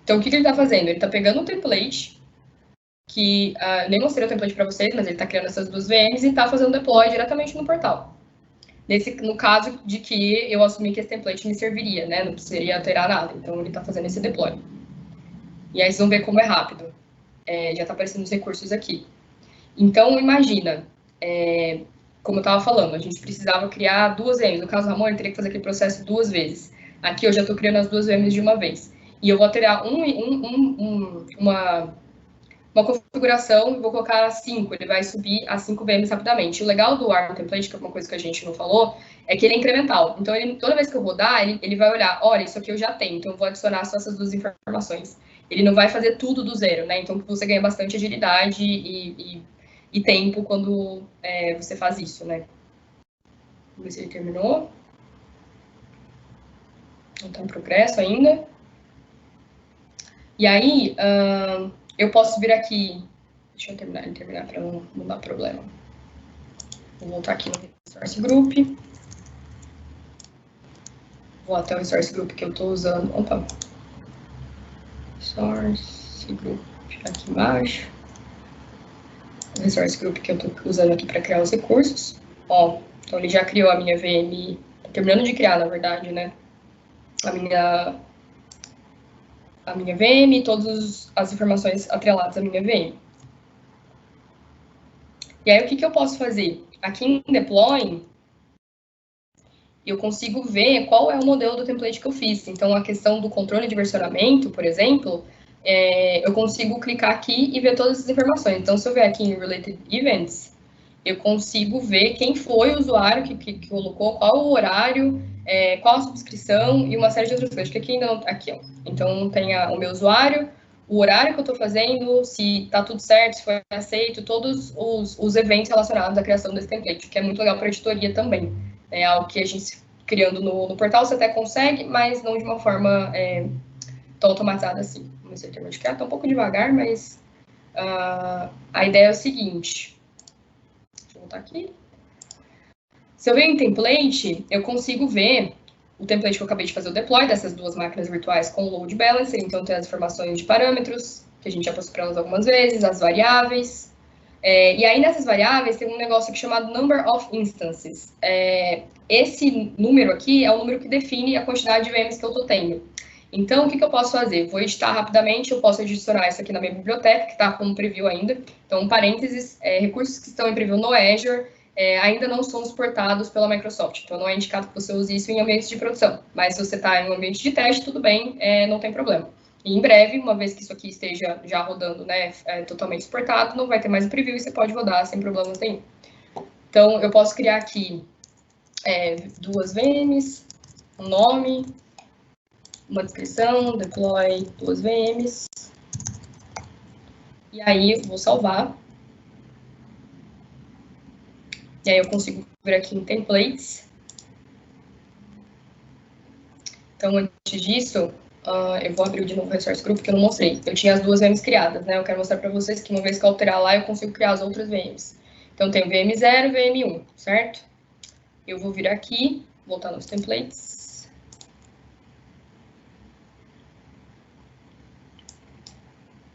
Então, o que ele está fazendo? Ele está pegando um template, que nem mostrei o template para vocês, mas ele está criando essas duas VMs e está fazendo deploy diretamente no portal. No caso de que eu assumi que esse template me serviria, né? Não precisaria alterar nada. Então, ele está fazendo esse deploy. E aí, vocês vão ver como é rápido. Já está aparecendo os recursos aqui. Então, imagina, como eu estava falando, a gente precisava criar duas VMs. No caso do Ramon, ele teria que fazer aquele processo duas vezes. Aqui eu já estou criando as duas VMs de uma vez. E eu vou alterar uma configuração e vou colocar 5. Ele vai subir as 5 VMs rapidamente. O legal do ARM template, que é uma coisa que a gente não falou, é que ele é incremental. Então, toda vez que eu rodar, ele vai olhar, olha, isso aqui eu já tenho, então eu vou adicionar só essas duas informações. Ele não vai fazer tudo do zero, né? Então, você ganha bastante agilidade e tempo quando você faz isso, né? Vamos ver se ele terminou. Não está em progresso ainda. E aí, eu posso vir aqui. Deixa eu terminar para não dar problema. Vou voltar aqui no Resource Group. Vou até o Resource Group que eu estou usando. Opa! Resource Group aqui embaixo. O Resource Group que eu estou usando aqui para criar os recursos. Ó, então ele já criou a minha VM. Tá terminando de criar, na verdade, né? A minha VM e todas as informações atreladas à minha VM. E aí, o que eu posso fazer? Aqui em Deploy, eu consigo ver qual é o modelo do template que eu fiz. Então, a questão do controle de versionamento, por exemplo, eu consigo clicar aqui e ver todas as informações. Então, se eu vier aqui em Related Events, eu consigo ver quem foi o usuário que colocou, qual o horário, qual a subscrição e uma série de outras coisas. Que aqui ainda não... Aqui, ó. Então, tem o meu usuário, o horário que eu estou fazendo, se está tudo certo, se foi aceito, todos os eventos relacionados à criação desse template, que é muito legal para a editoria também. É algo que a gente, criando no portal, você até consegue, mas não de uma forma tão automatizada assim. Vamos ver se ele terminou de criar. Está um pouco devagar, mas a ideia é o seguinte. Deixa eu voltar aqui. Se eu venho em template, eu consigo ver o template que eu acabei de fazer o deploy dessas duas máquinas virtuais com o load balancer, então tem as informações de parâmetros, que a gente já passou por elas algumas vezes, as variáveis. E aí, nessas variáveis, tem um negócio aqui chamado Number of Instances. Esse número aqui é o número que define a quantidade de VMs que eu estou tendo. Então, o que eu posso fazer? Vou editar rapidamente, eu posso adicionar isso aqui na minha biblioteca, que está como preview ainda. Então, parênteses, recursos que estão em preview no Azure ainda não são suportados pela Microsoft. Então, não é indicado que você use isso em ambientes de produção. Mas se você está em um ambiente de teste, tudo bem, não tem problema. E em breve, uma vez que isso aqui esteja já rodando, né, totalmente suportado, não vai ter mais o preview e você pode rodar sem problemas nenhum. Então, eu posso criar aqui 2 VMs, um nome, uma descrição, deploy 2 VMs. E aí, eu vou salvar. E aí, eu consigo vir aqui em templates. Então, antes disso, eu vou abrir de novo o Resource Group, que eu não mostrei. Eu tinha as 2 VMs criadas, né? Eu quero mostrar para vocês que uma vez que eu alterar lá, eu consigo criar as outras VMs. Então, tem VM0 e VM1, certo? Eu vou vir aqui, voltar nos templates.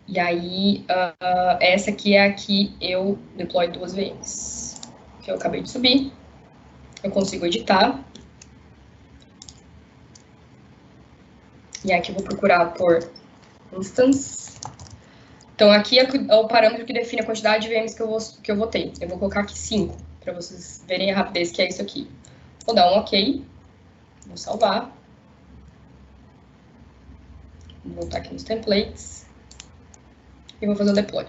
E aí, essa aqui é a que eu deploy 2 VMs. Que eu acabei de subir. Eu consigo editar. E aqui eu vou procurar por instance. Então, aqui é o parâmetro que define a quantidade de VMs que eu vou ter. Eu vou colocar aqui 5, para vocês verem a rapidez que é isso aqui. Vou dar um OK. Vou salvar. Vou voltar aqui nos templates. E vou fazer o deploy.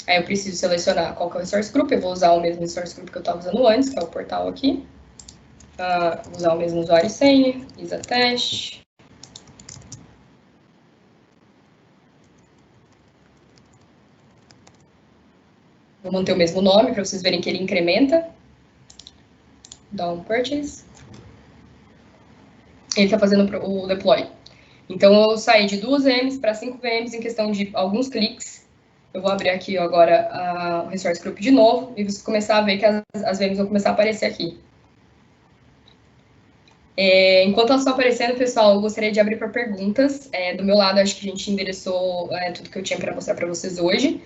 Aí eu preciso selecionar qual que é o Resource Group. Eu vou usar o mesmo Resource Group que eu estava usando antes, que é o portal aqui. Vou usar o mesmo usuário e senha, isatest. Vou manter o mesmo nome para vocês verem que ele incrementa. Down purchase. Ele está fazendo o deploy. Então, eu saí de 2 VMs para 5 VMs em questão de alguns cliques. Eu vou abrir aqui agora o Resource Group de novo e vocês começar a ver que as VMs vão começar a aparecer aqui. Enquanto elas estão aparecendo, pessoal, eu gostaria de abrir para perguntas. Do meu lado, acho que a gente endereçou tudo que eu tinha para mostrar para vocês hoje.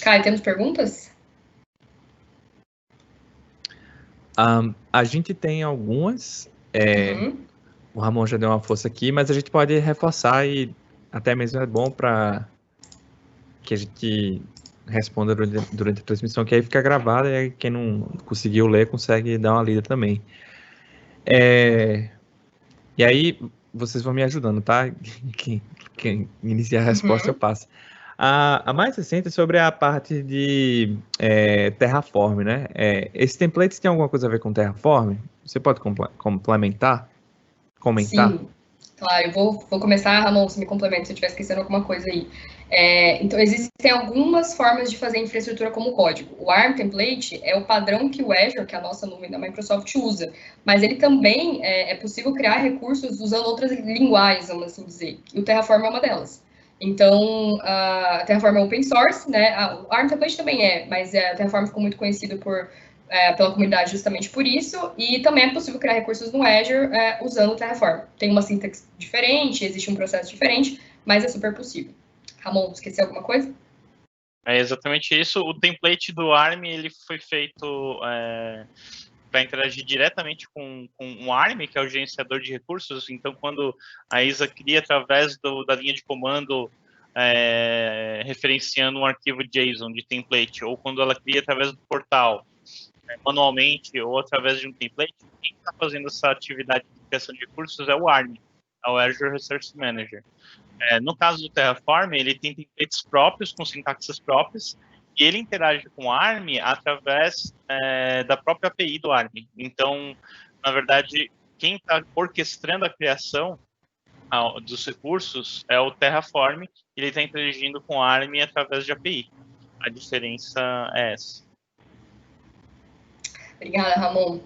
Caio, temos perguntas? A gente tem algumas. O Ramon já deu uma força aqui, mas a gente pode reforçar e até mesmo é bom para que a gente responda durante a transmissão, que aí fica gravada e aí quem não conseguiu ler consegue dar uma lida também. E aí, vocês vão me ajudando, tá? Quem iniciar a resposta, eu passo. A mais recente é sobre a parte de Terraform, né? Esse template tem alguma coisa a ver com Terraform? Você pode complementar? Comentar? Sim, claro. Eu vou começar, Ramon, você me complementa se eu estiver esquecendo alguma coisa aí. Então, existem algumas formas de fazer infraestrutura como código. O ARM Template é o padrão que o Azure, que é a nossa nuvem da Microsoft, usa. Mas ele também é possível criar recursos usando outras linguagens, vamos assim dizer. E o Terraform é uma delas. Então, a Terraform é open source, né? O ARM Template também mas a Terraform ficou muito conhecido pela comunidade justamente por isso, e também é possível criar recursos no Azure usando o Terraform. Tem uma sintaxe diferente, existe um processo diferente, mas é super possível. Ramon, esqueceu alguma coisa? É exatamente isso. O template do ARM ele foi feito para interagir diretamente com o ARM, que é o gerenciador de recursos. Então, quando a Isa cria através da linha de comando referenciando um arquivo JSON de template, ou quando ela cria através do portal, manualmente ou através de um template, quem está fazendo essa atividade de criação de recursos é o ARM, é o Azure Resource Manager. No caso do Terraform, ele tem templates próprios, com sintaxes próprias, e ele interage com o ARM através da própria API do ARM. Então, na verdade, quem está orquestrando a criação dos recursos é o Terraform, e ele está interagindo com o ARM através de API. A diferença é essa. Obrigada, Ramon.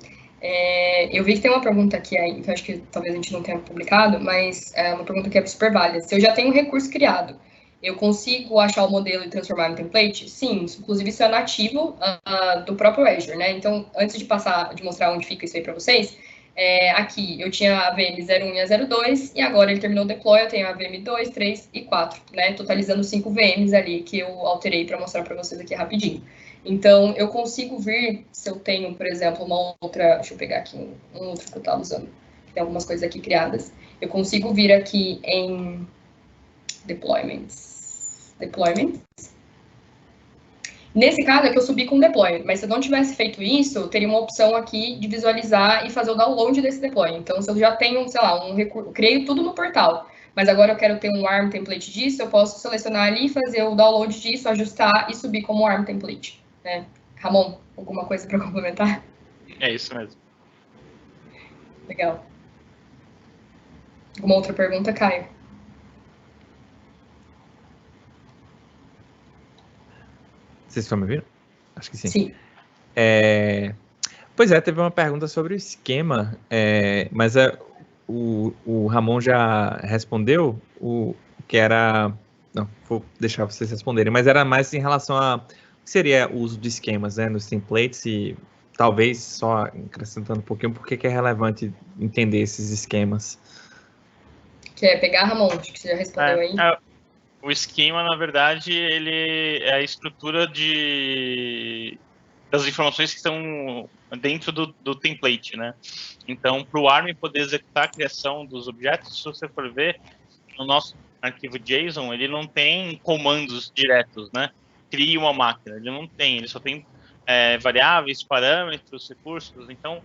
Eu vi que tem uma pergunta aqui, que eu acho que talvez a gente não tenha publicado, mas é uma pergunta que é super válida. Se eu já tenho um recurso criado, eu consigo achar o modelo e transformar em template? Sim, inclusive isso é nativo do próprio Azure, né? Então, antes de mostrar onde fica isso aí para vocês, Aqui eu tinha a VM 01 e a 02, e agora ele terminou o deploy, eu tenho a VM 2, 3 e 4, né? Totalizando 5 VMs ali que eu alterei para mostrar para vocês aqui rapidinho. Então, eu consigo vir, se eu tenho, por exemplo, uma outra, deixa eu pegar aqui um outro que eu estava usando, tem algumas coisas aqui criadas, eu consigo vir aqui em deployments. Nesse caso é que eu subi com deploy, mas se eu não tivesse feito isso, eu teria uma opção aqui de visualizar e fazer o download desse deploy. Então, se eu já tenho, sei lá, um recurso, criei tudo no portal, mas agora eu quero ter um ARM template disso, eu posso selecionar ali, fazer o download disso, ajustar e subir como ARM template, né? Ramon, alguma coisa para complementar? É isso mesmo. Legal. Alguma outra pergunta, Caio? Vocês estão me ouvindo? Acho que sim. Sim. Pois é, teve uma pergunta sobre o esquema, mas o Ramon já respondeu o que era... Não, vou deixar vocês responderem, mas era mais em relação a o que seria o uso de esquemas, né, nos templates, e talvez só acrescentando um pouquinho por que é relevante entender esses esquemas. Quer pegar, Ramon? Acho que você já respondeu aí. O esquema, na verdade, ele é a estrutura das informações que estão dentro do template, né? Então, para o ARM poder executar a criação dos objetos, se você for ver, no nosso arquivo JSON, ele não tem comandos diretos, né? Crie uma máquina, ele não tem, ele só tem variáveis, parâmetros, recursos. Então,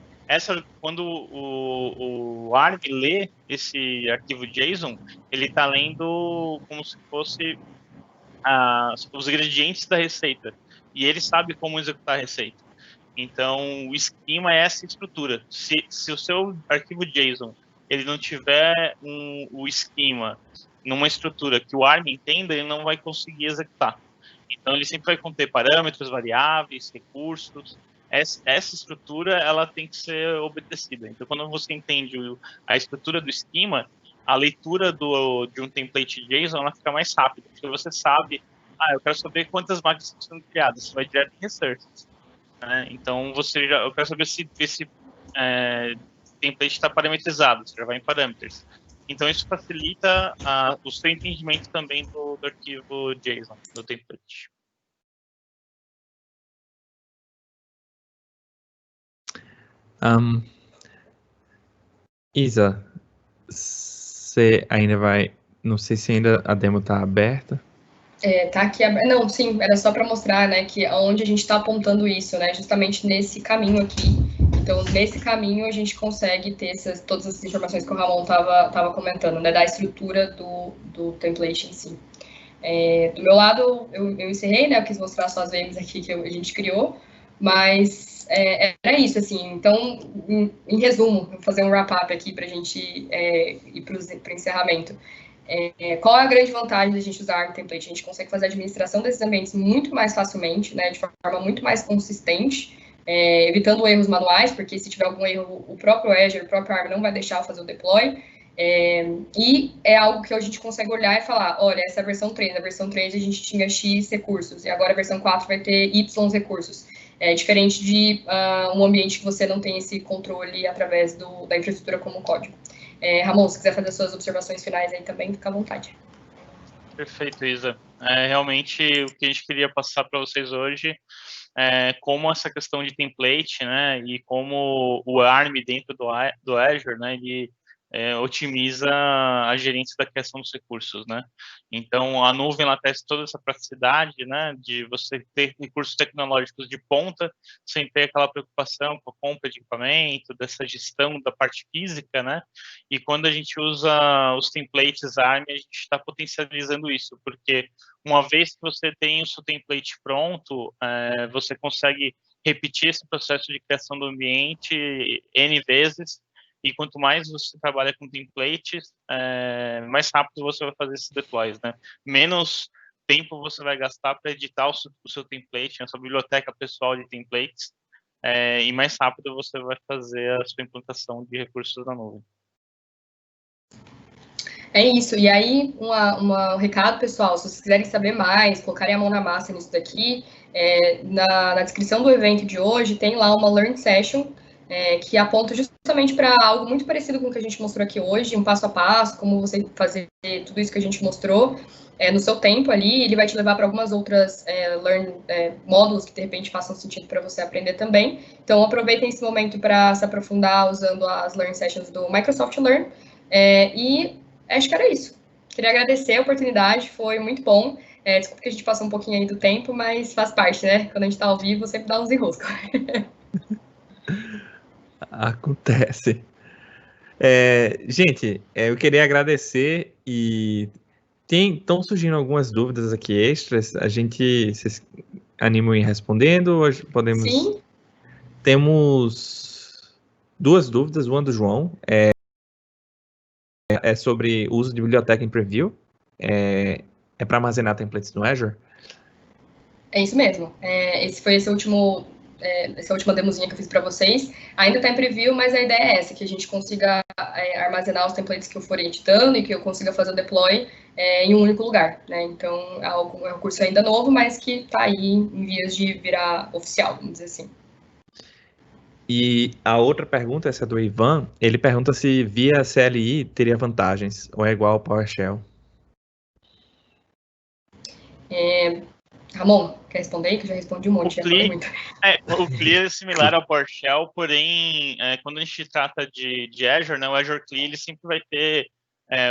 quando o ARM lê esse arquivo JSON, ele está lendo como se fosse os ingredientes da receita. E ele sabe como executar a receita. Então, o esquema é essa estrutura. Se o seu arquivo JSON ele não tiver o esquema numa estrutura que o ARM entenda, ele não vai conseguir executar. Então, ele sempre vai conter parâmetros, variáveis, recursos. Essa estrutura ela tem que ser obedecida. Então, quando você entende a estrutura do esquema, a leitura de um template JSON ela fica mais rápida, porque você sabe, eu quero saber quantas máquinas estão sendo criadas, você vai direto em research. Né? Então, eu quero saber se esse template está parametrizado, você já vai em parameters. Então, isso facilita o seu entendimento também do arquivo JSON, do template. Isa, você ainda vai... Não sei se ainda a demo está aberta. Tá aqui, não, sim, era só para mostrar, né, que onde a gente está apontando isso, né, justamente nesse caminho aqui. Então, nesse caminho, a gente consegue ter todas essas informações que o Ramon estava comentando, né, da estrutura do template em si. Do meu lado, eu encerrei, né, eu quis mostrar só as VMs aqui que a gente criou, mas era isso, assim. Então, em resumo, vou fazer um wrap-up aqui para a gente ir para o encerramento. Qual é a grande vantagem da gente usar o template? A gente consegue fazer a administração desses ambientes muito mais facilmente, né, de forma muito mais consistente, evitando erros manuais, porque se tiver algum erro, o próprio Azure, o próprio ARM não vai deixar eu fazer o deploy. E é algo que a gente consegue olhar e falar, olha, essa é a versão 3, a versão 3 a gente tinha X recursos, e agora a versão 4 vai ter Y recursos. Diferente de um ambiente que você não tem esse controle através da infraestrutura como código. Ramon, se quiser fazer suas observações finais aí também, fica à vontade. Perfeito, Isa. Realmente, o que a gente queria passar para vocês hoje é como essa questão de template, né, e como o ARM dentro do Azure, né, ele otimiza a gerência da criação dos recursos, né. Então, a nuvem ela traz toda essa praticidade, né, de você ter recursos tecnológicos de ponta, sem ter aquela preocupação com a compra de equipamento, dessa gestão da parte física, né. E quando a gente usa os templates ARM, a gente está potencializando isso, porque uma vez que você tem o seu template pronto, você consegue repetir esse processo de criação do ambiente N vezes, e quanto mais você trabalha com templates, mais rápido você vai fazer esses deploys, né? Menos tempo você vai gastar para editar o seu template, a sua biblioteca pessoal de templates, e mais rápido você vai fazer a sua implantação de recursos na nuvem. É isso, e aí um recado, pessoal, se vocês quiserem saber mais, colocarem a mão na massa nisso daqui, na descrição do evento de hoje tem lá uma Learn Session, que aponta justamente para algo muito parecido com o que a gente mostrou aqui hoje, um passo a passo, como você fazer tudo isso que a gente mostrou no seu tempo ali. Ele vai te levar para algumas outras módulos que de repente façam sentido para você aprender também. Então aproveitem esse momento para se aprofundar usando as Learn Sessions do Microsoft Learn. E acho que era isso. Queria agradecer a oportunidade, foi muito bom. Desculpa que a gente passou um pouquinho aí do tempo, mas faz parte, né? Quando a gente está ao vivo, sempre dá uns enroscos. Acontece. Gente, eu queria agradecer e estão surgindo algumas dúvidas aqui extras. Vocês animam em respondendo? Hoje podemos. Sim. Temos 2 dúvidas. Uma do João é sobre o uso de biblioteca em preview. É para armazenar templates no Azure? É isso mesmo. Essa última demozinha que eu fiz para vocês. Ainda está em preview, mas a ideia é essa, que a gente consiga armazenar os templates que eu for editando e que eu consiga fazer o deploy em um único lugar, né? Então, é um curso ainda novo, mas que está aí em vias de virar oficial, vamos dizer assim. E a outra pergunta, essa é do Ivan, ele pergunta se via CLI teria vantagens, ou é igual ao PowerShell. Ramon, quer responder? Que eu já respondi um monte. O CLI é similar ao PowerShell, porém, quando a gente trata de Azure, né, o Azure CLI ele sempre vai ter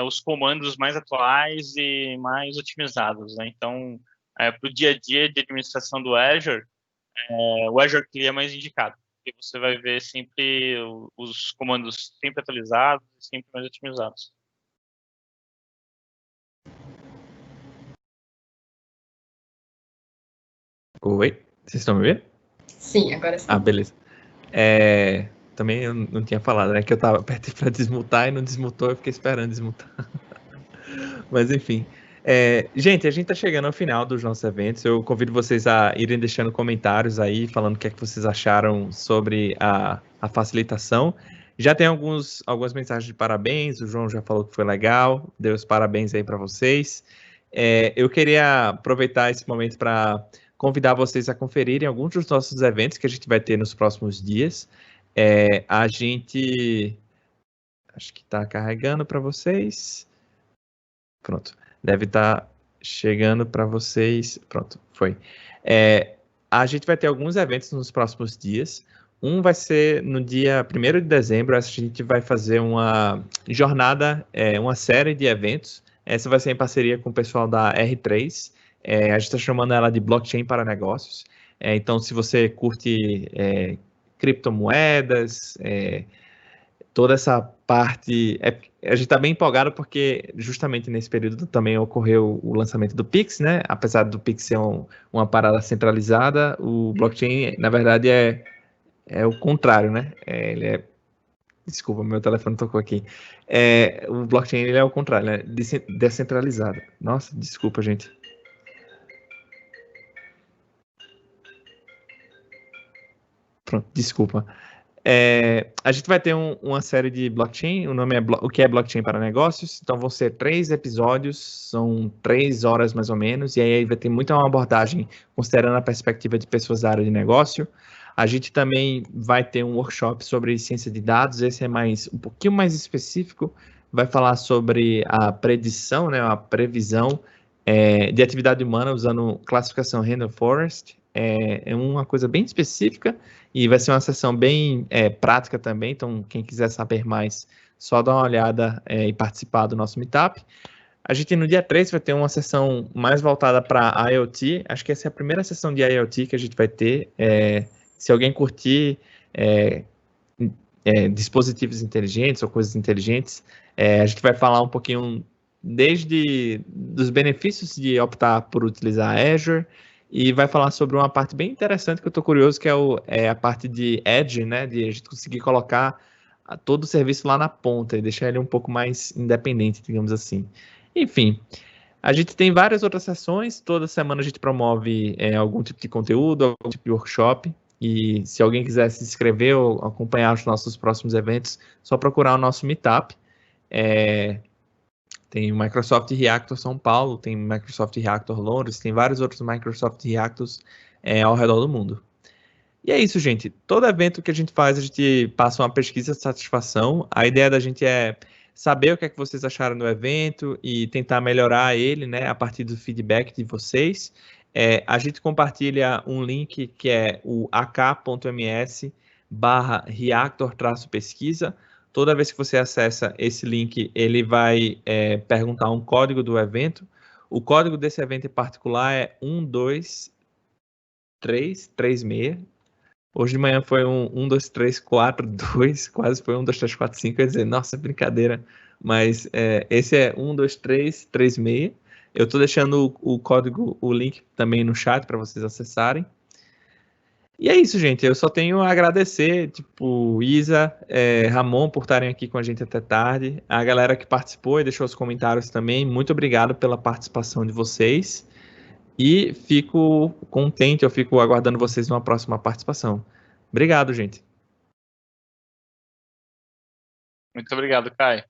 os comandos mais atuais e mais otimizados, né? Então, para o dia a dia de administração do Azure, o Azure CLI é mais indicado, porque você vai ver sempre os comandos sempre atualizados e sempre mais otimizados. Oi, vocês estão me vendo? Sim, agora sim. Beleza. Também eu não tinha falado, né? Que eu apertei para desmutar e não desmutou, eu fiquei esperando desmutar. Mas enfim. Gente, a gente está chegando ao final dos nossos eventos. Eu convido vocês a irem deixando comentários aí, falando o que é que vocês acharam sobre a facilitação. Já tem algumas mensagens de parabéns, o João já falou que foi legal, deu os parabéns aí para vocês. Eu queria aproveitar esse momento para convidar vocês a conferirem alguns dos nossos eventos que a gente vai ter nos próximos dias. Acho que está carregando para vocês. Pronto, deve estar chegando para vocês. Pronto, foi. A gente vai ter alguns eventos nos próximos dias. Um vai ser no dia 1º de dezembro, a gente vai fazer uma jornada, uma série de eventos. Essa vai ser em parceria com o pessoal da R3. A gente está chamando ela de Blockchain para Negócios. Então, se você curte criptomoedas, toda essa parte... a gente está bem empolgado porque justamente nesse período também ocorreu o lançamento do Pix, né? Apesar do Pix ser uma parada centralizada, o blockchain, na verdade, é o contrário, né? Desculpa, meu telefone tocou aqui. O blockchain ele é o contrário, né? Descentralizado. Nossa, desculpa, gente. Pronto, desculpa. A gente vai ter uma série de blockchain, o nome é O que é Blockchain para Negócios. Então vão ser 3 episódios, são 3 horas mais ou menos, e aí vai ter muita uma abordagem considerando a perspectiva de pessoas da área de negócio. A gente também vai ter um workshop sobre ciência de dados, esse é um pouquinho mais específico, vai falar sobre a predição, né, a previsão de atividade humana usando classificação Random Forest. É uma coisa bem específica e vai ser uma sessão bem prática também, então quem quiser saber mais, só dá uma olhada e participar do nosso Meetup. A gente no dia 3 vai ter uma sessão mais voltada para IoT, acho que essa é a primeira sessão de IoT que a gente vai ter. Se alguém curtir dispositivos inteligentes ou coisas inteligentes, a gente vai falar um pouquinho desde dos benefícios de optar por utilizar Azure, e vai falar sobre uma parte bem interessante que eu estou curioso, que é a parte de Edge, né, de a gente conseguir colocar todo o serviço lá na ponta e deixar ele um pouco mais independente, digamos assim. Enfim, a gente tem várias outras sessões, toda semana a gente promove algum tipo de conteúdo, algum tipo de workshop, e se alguém quiser se inscrever ou acompanhar os nossos próximos eventos, só procurar o nosso Meetup. Tem o Microsoft Reactor São Paulo, tem o Microsoft Reactor Londres, tem vários outros Microsoft Reactors ao redor do mundo. E é isso, gente. Todo evento que a gente faz, a gente passa uma pesquisa de satisfação. A ideia da gente é saber o que é que vocês acharam do evento e tentar melhorar ele, né, a partir do feedback de vocês. A gente compartilha um link que é o ak.ms/reactor-pesquisa. Toda vez que você acessa esse link, ele vai perguntar um código do evento. O código desse evento em particular é 12336. Hoje de manhã foi um 1, 2, 3, 4, 2, quase foi 1, 2, 3, 4, 5. Quer dizer, nossa, brincadeira. Mas esse é 1, 2, 3, 3, 6. Eu estou deixando o código, o link também no chat para vocês acessarem. E é isso, gente. Eu só tenho a agradecer, tipo, Isa, Ramon, por estarem aqui com a gente até tarde. A galera que participou e deixou os comentários também. Muito obrigado pela participação de vocês. E fico contente, eu fico aguardando vocês numa próxima participação. Obrigado, gente. Muito obrigado, Kai.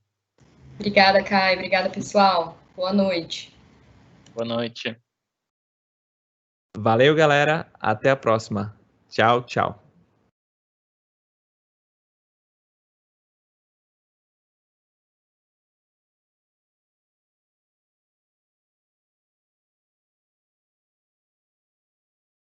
Obrigada, Kai. Obrigada, pessoal. Boa noite. Boa noite. Valeu, galera. Até a próxima. Tchau, tchau.